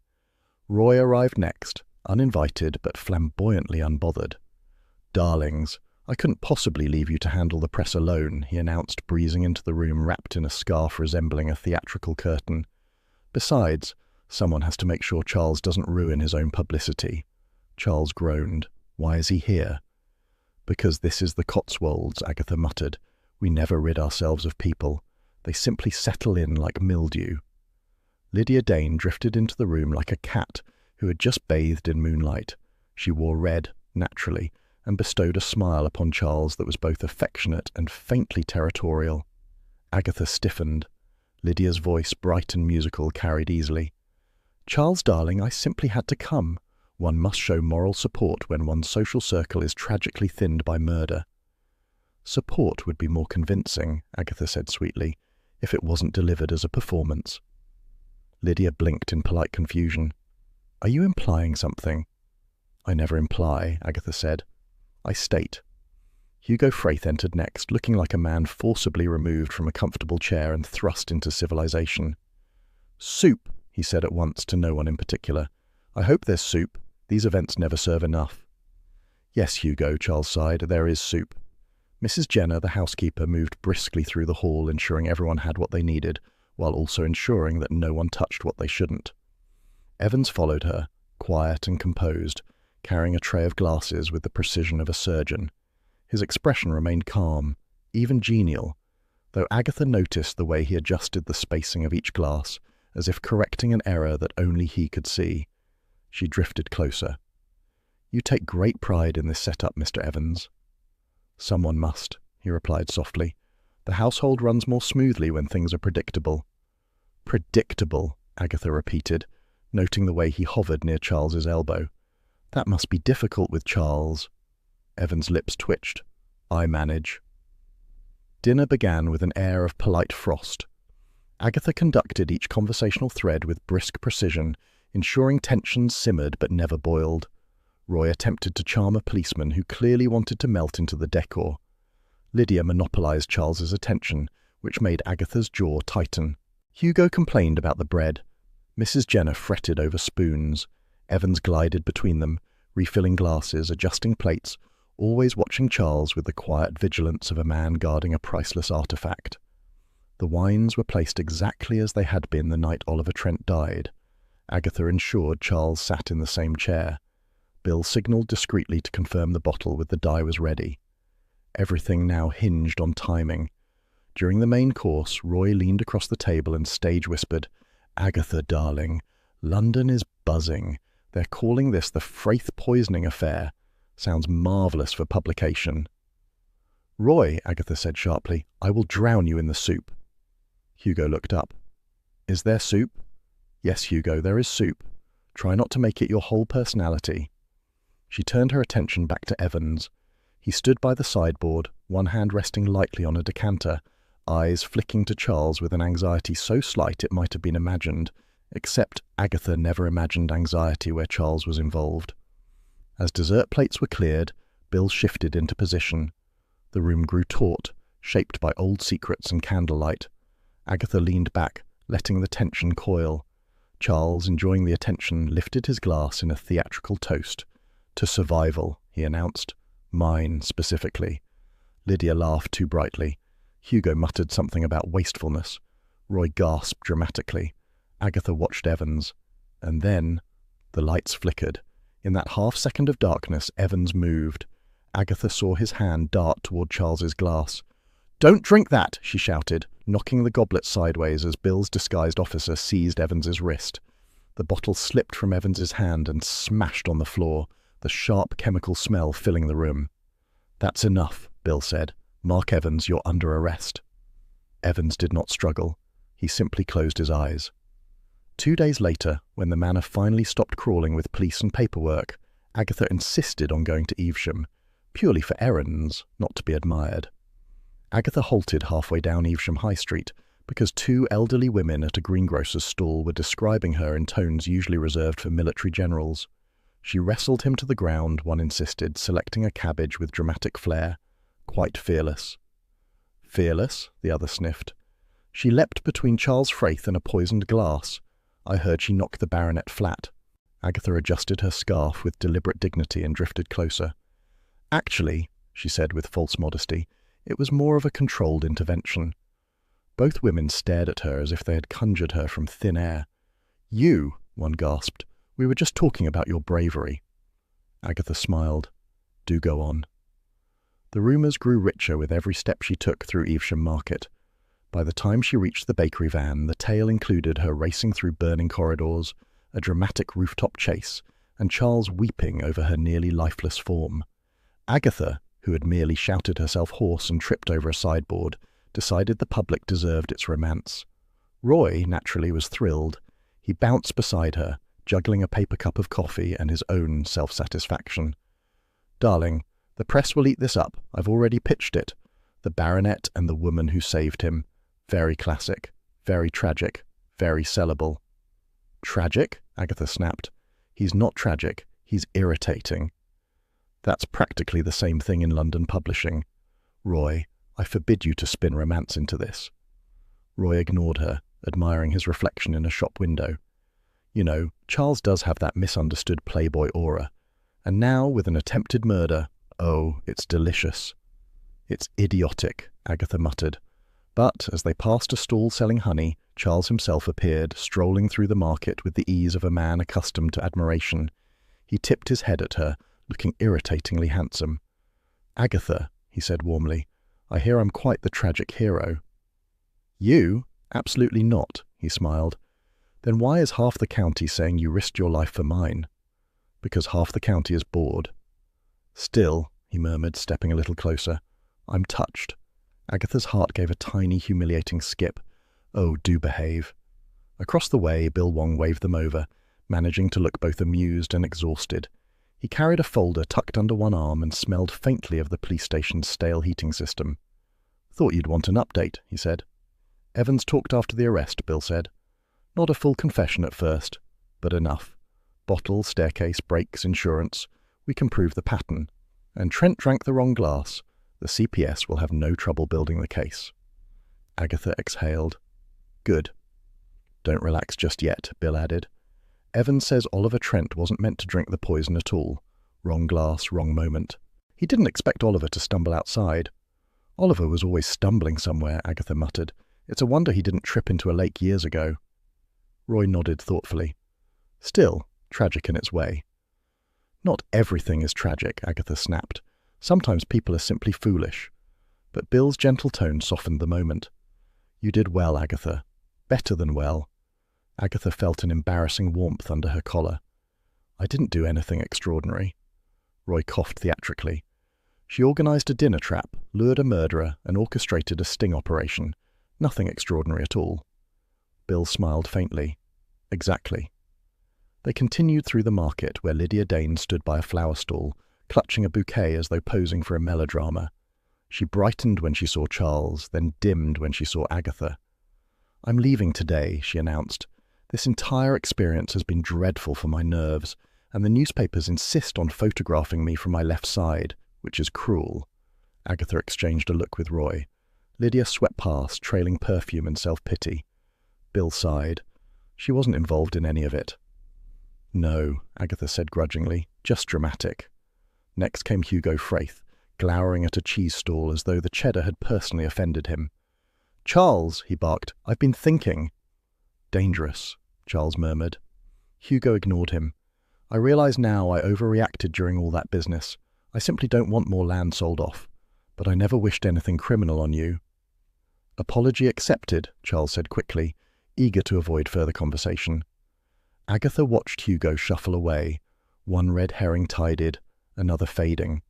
Roy arrived next, uninvited but flamboyantly unbothered. "Darlings, I couldn't possibly leave you to handle the press alone," he announced, breezing into the room wrapped in a scarf resembling a theatrical curtain. "Besides, someone has to make sure Charles doesn't ruin his own publicity." Charles groaned. "Why is he here?" "Because this is the Cotswolds," Agatha muttered. "We never rid ourselves of people. They simply settle in like mildew." Lydia Dane drifted into the room like a cat who had just bathed in moonlight. She wore red, naturally, and bestowed a smile upon Charles that was both affectionate and faintly territorial. Agatha stiffened. Lydia's voice, bright and musical, carried easily. "Charles, darling, I simply had to come. One must show moral support when one's social circle is tragically thinned by murder." "Support would be more convincing," Agatha said sweetly, "if it wasn't delivered as a performance." Lydia blinked in polite confusion. "Are you implying something?" "I never imply," Agatha said. "I state." Hugo Fraith entered next, looking like a man forcibly removed from a comfortable chair and thrust into civilization. "Soup," he said at once to no one in particular. "I hope there's soup. These events never serve enough." "Yes, Hugo," Charles sighed, "there is soup." Mrs. Jenner, the housekeeper, moved briskly through the hall, ensuring everyone had what they needed, while also ensuring that no one touched what they shouldn't. Evans followed her, quiet and composed, carrying a tray of glasses with the precision of a surgeon. His expression remained calm, even genial, though Agatha noticed the way he adjusted the spacing of each glass, as if correcting an error that only he could see. She drifted closer. "You take great pride in this setup, Mr. Evans." "Someone must," he replied softly. "The household runs more smoothly when things are predictable." "Predictable," Agatha repeated, noting the way he hovered near Charles's elbow. "That must be difficult with Charles." Evans' lips twitched. "I manage." Dinner began with an air of polite frost. Agatha conducted each conversational thread with brisk precision, ensuring tensions simmered but never boiled. Roy attempted to charm a policeman who clearly wanted to melt into the decor. Lydia monopolized Charles's attention, which made Agatha's jaw tighten. Hugo complained about the bread. Mrs. Jenner fretted over spoons. Evans glided between them, refilling glasses, adjusting plates, always watching Charles with the quiet vigilance of a man guarding a priceless artifact. The wines were placed exactly as they had been the night Oliver Trent died. Agatha ensured Charles sat in the same chair. Bill signalled discreetly to confirm the bottle with the die was ready. Everything now hinged on timing. During the main course, Roy leaned across the table and stage-whispered, "Agatha, darling, London is buzzing. They're calling this the Fraith poisoning affair. Sounds marvellous for publication." "Roy," Agatha said sharply, "I will drown you in the soup." Hugo looked up. "Is there soup?" "Yes, Hugo, there is soup. Try not to make it your whole personality." She turned her attention back to Evans. He stood by the sideboard, one hand resting lightly on a decanter, eyes flicking to Charles with an anxiety so slight it might have been imagined, except Agatha never imagined anxiety where Charles was involved. As dessert plates were cleared, Bill shifted into position. The room grew taut, shaped by old secrets and candlelight. Agatha leaned back, letting the tension coil. Charles, enjoying the attention, lifted his glass in a theatrical toast. "To survival," he announced. "Mine, specifically." Lydia laughed too brightly. Hugo muttered something about wastefulness. Roy gasped dramatically. Agatha watched Evans. And then the lights flickered. In that half-second of darkness, Evans moved. Agatha saw his hand dart toward Charles's glass. "Don't drink that!" she shouted, knocking the goblet sideways as Bill's disguised officer seized Evans's wrist. The bottle slipped from Evans's hand and smashed on the floor, the sharp chemical smell filling the room. "That's enough," Bill said. "Mark Evans, you're under arrest." Evans did not struggle. He simply closed his eyes. 2 days later, when the manor finally stopped crawling with police and paperwork, Agatha insisted on going to Evesham, purely for errands, not to be admired. Agatha halted halfway down Evesham High Street because 2 elderly women at a greengrocer's stall were describing her in tones usually reserved for military generals. She wrestled him to the ground, one insisted, selecting a cabbage with dramatic flair. Quite fearless. "Fearless?" the other sniffed. "She leapt between Charles Fraith and a poisoned glass. I heard she knocked the baronet flat." Agatha adjusted her scarf with deliberate dignity and drifted closer. "Actually," she said with false modesty, "it was more of a controlled intervention." Both women stared at her as if they had conjured her from thin air. "You," one gasped. "We were just talking about your bravery." Agatha smiled. "Do go on." The rumours grew richer with every step she took through Evesham Market. By the time she reached the bakery van, the tale included her racing through burning corridors, a dramatic rooftop chase, and Charles weeping over her nearly lifeless form. Agatha, who had merely shouted herself hoarse and tripped over a sideboard, decided the public deserved its romance. Roy, naturally, was thrilled. He bounced beside her, juggling a paper cup of coffee and his own self-satisfaction. "Darling, the press will eat this up. I've already pitched it. The baronet and the woman who saved him. Very classic, very tragic, very sellable." "Tragic?" Agatha snapped. "He's not tragic. He's irritating." "That's practically the same thing in London publishing. Roy, I forbid you to spin romance into this." Roy ignored her, admiring his reflection in a shop window. "You know, Charles does have that misunderstood Playboy aura. And now, with an attempted murder, oh, it's delicious." "It's idiotic," Agatha muttered. But, as they passed a stall selling honey, Charles himself appeared, strolling through the market with the ease of a man accustomed to admiration. He tipped his head at her, looking irritatingly handsome. "Agatha," he said warmly, "I hear I'm quite the tragic hero." "You? Absolutely not," he smiled. "Then why is half the county saying you risked your life for mine?" "Because half the county is bored." "Still," he murmured, stepping a little closer, "I'm touched." Agatha's heart gave a tiny, humiliating skip. "Oh, do behave." Across the way, Bill Wong waved them over, managing to look both amused and exhausted. He carried a folder tucked under one arm and smelled faintly of the police station's stale heating system. "Thought you'd want an update," he said. "Evans talked after the arrest," Bill said. "Not a full confession at first, but enough. Bottle, staircase, brakes, insurance. We can prove the pattern. And Trent drank the wrong glass. The CPS will have no trouble building the case." Agatha exhaled. "Good." "Don't relax just yet," Bill added. "Evans says Oliver Trent wasn't meant to drink the poison at all. Wrong glass, wrong moment. He didn't expect Oliver to stumble outside." "Oliver was always stumbling somewhere," Agatha muttered. "It's a wonder he didn't trip into a lake years ago." Roy nodded thoughtfully. "Still, tragic in its way." "Not everything is tragic," Agatha snapped. "Sometimes people are simply foolish." But Bill's gentle tone softened the moment. "You did well, Agatha. Better than well." Agatha felt an embarrassing warmth under her collar. "I didn't do anything extraordinary." Roy coughed theatrically. "She organized a dinner trap, lured a murderer, and orchestrated a sting operation. Nothing extraordinary at all." Bill smiled faintly. "Exactly." They continued through the market, where Lydia Dane stood by a flower stall, clutching a bouquet as though posing for a melodrama. She brightened when she saw Charles, then dimmed when she saw Agatha. "I'm leaving today," she announced. "This entire experience has been dreadful for my nerves, and the newspapers insist on photographing me from my left side, which is cruel." Agatha exchanged a look with Roy. Lydia swept past, trailing perfume and self-pity. Bill sighed. She wasn't involved in any of it. "No," Agatha said grudgingly, "just dramatic." Next came Hugo Fraith, glowering at a cheese stall as though the cheddar had personally offended him. "Charles," he barked, "I've been thinking." "Dangerous," Charles murmured. Hugo ignored him. "I realize now I overreacted during all that business. I simply don't want more land sold off, but I never wished anything criminal on you." "Apology accepted," Charles said quickly, eager to avoid further conversation. Agatha watched Hugo shuffle away, one red herring tided, another fading.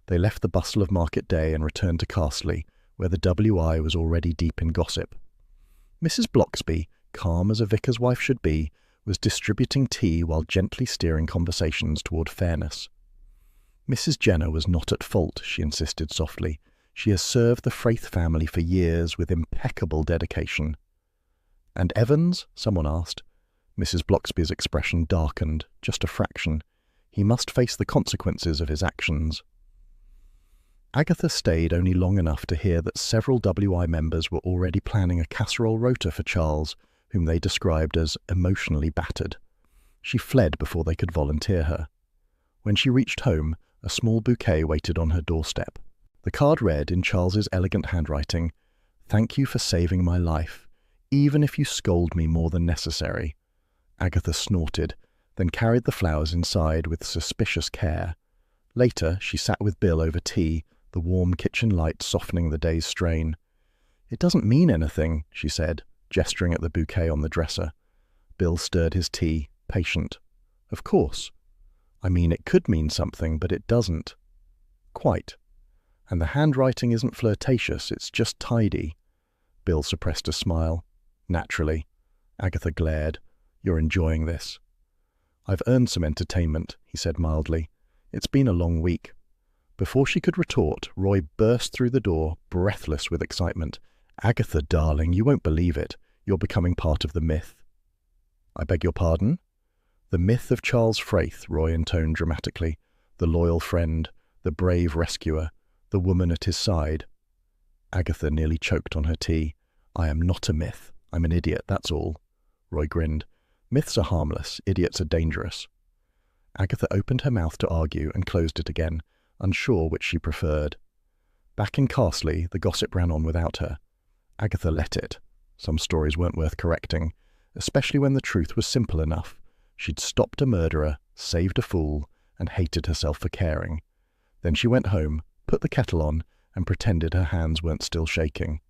They left the bustle of market day and returned to Castley, where the WI was already deep in gossip. Mrs. Bloxby, calm as a vicar's wife should be, was distributing tea while gently steering conversations toward fairness. "Mrs. Jenner was not at fault," she insisted softly. "She has served the Fraith family for years with impeccable dedication." "And Evans?" someone asked. Mrs. Bloxby's expression darkened, just a fraction. He must face the consequences of his actions. Agatha stayed only long enough to hear that several WI members were already planning a casserole rota for Charles, whom they described as emotionally battered. She fled before they could volunteer her. When she reached home, a small bouquet waited on her doorstep. The card read, in Charles's elegant handwriting, "Thank you for saving my life, even if you scold me more than necessary." Agatha snorted, then carried the flowers inside with suspicious care. Later, she sat with Bill over tea, the warm kitchen light softening the day's strain. "It doesn't mean anything," she said, gesturing at the bouquet on the dresser. Bill stirred his tea, patient. "Of course. I mean, it could mean something, but it doesn't." "Quite. And the handwriting isn't flirtatious, it's just tidy." Bill suppressed a smile. "Naturally." Agatha glared. "You're enjoying this." "I've earned some entertainment," he said mildly. "It's been a long week." Before she could retort, Roy burst through the door, breathless with excitement. "Agatha, darling, you won't believe it. You're becoming part of the myth." "I beg your pardon?" "The myth of Charles Fraith," Roy intoned dramatically. "The loyal friend, the brave rescuer, the woman at his side." Agatha nearly choked on her tea. "I am not a myth. I'm an idiot, that's all." Roy grinned. "Myths are harmless, idiots are dangerous." Agatha opened her mouth to argue and closed it again, unsure which she preferred. Back in Castley, the gossip ran on without her. Agatha let it. Some stories weren't worth correcting, especially when the truth was simple enough. She'd stopped a murderer, saved a fool, and hated herself for caring. Then she went home, put the kettle on, and pretended her hands weren't still shaking.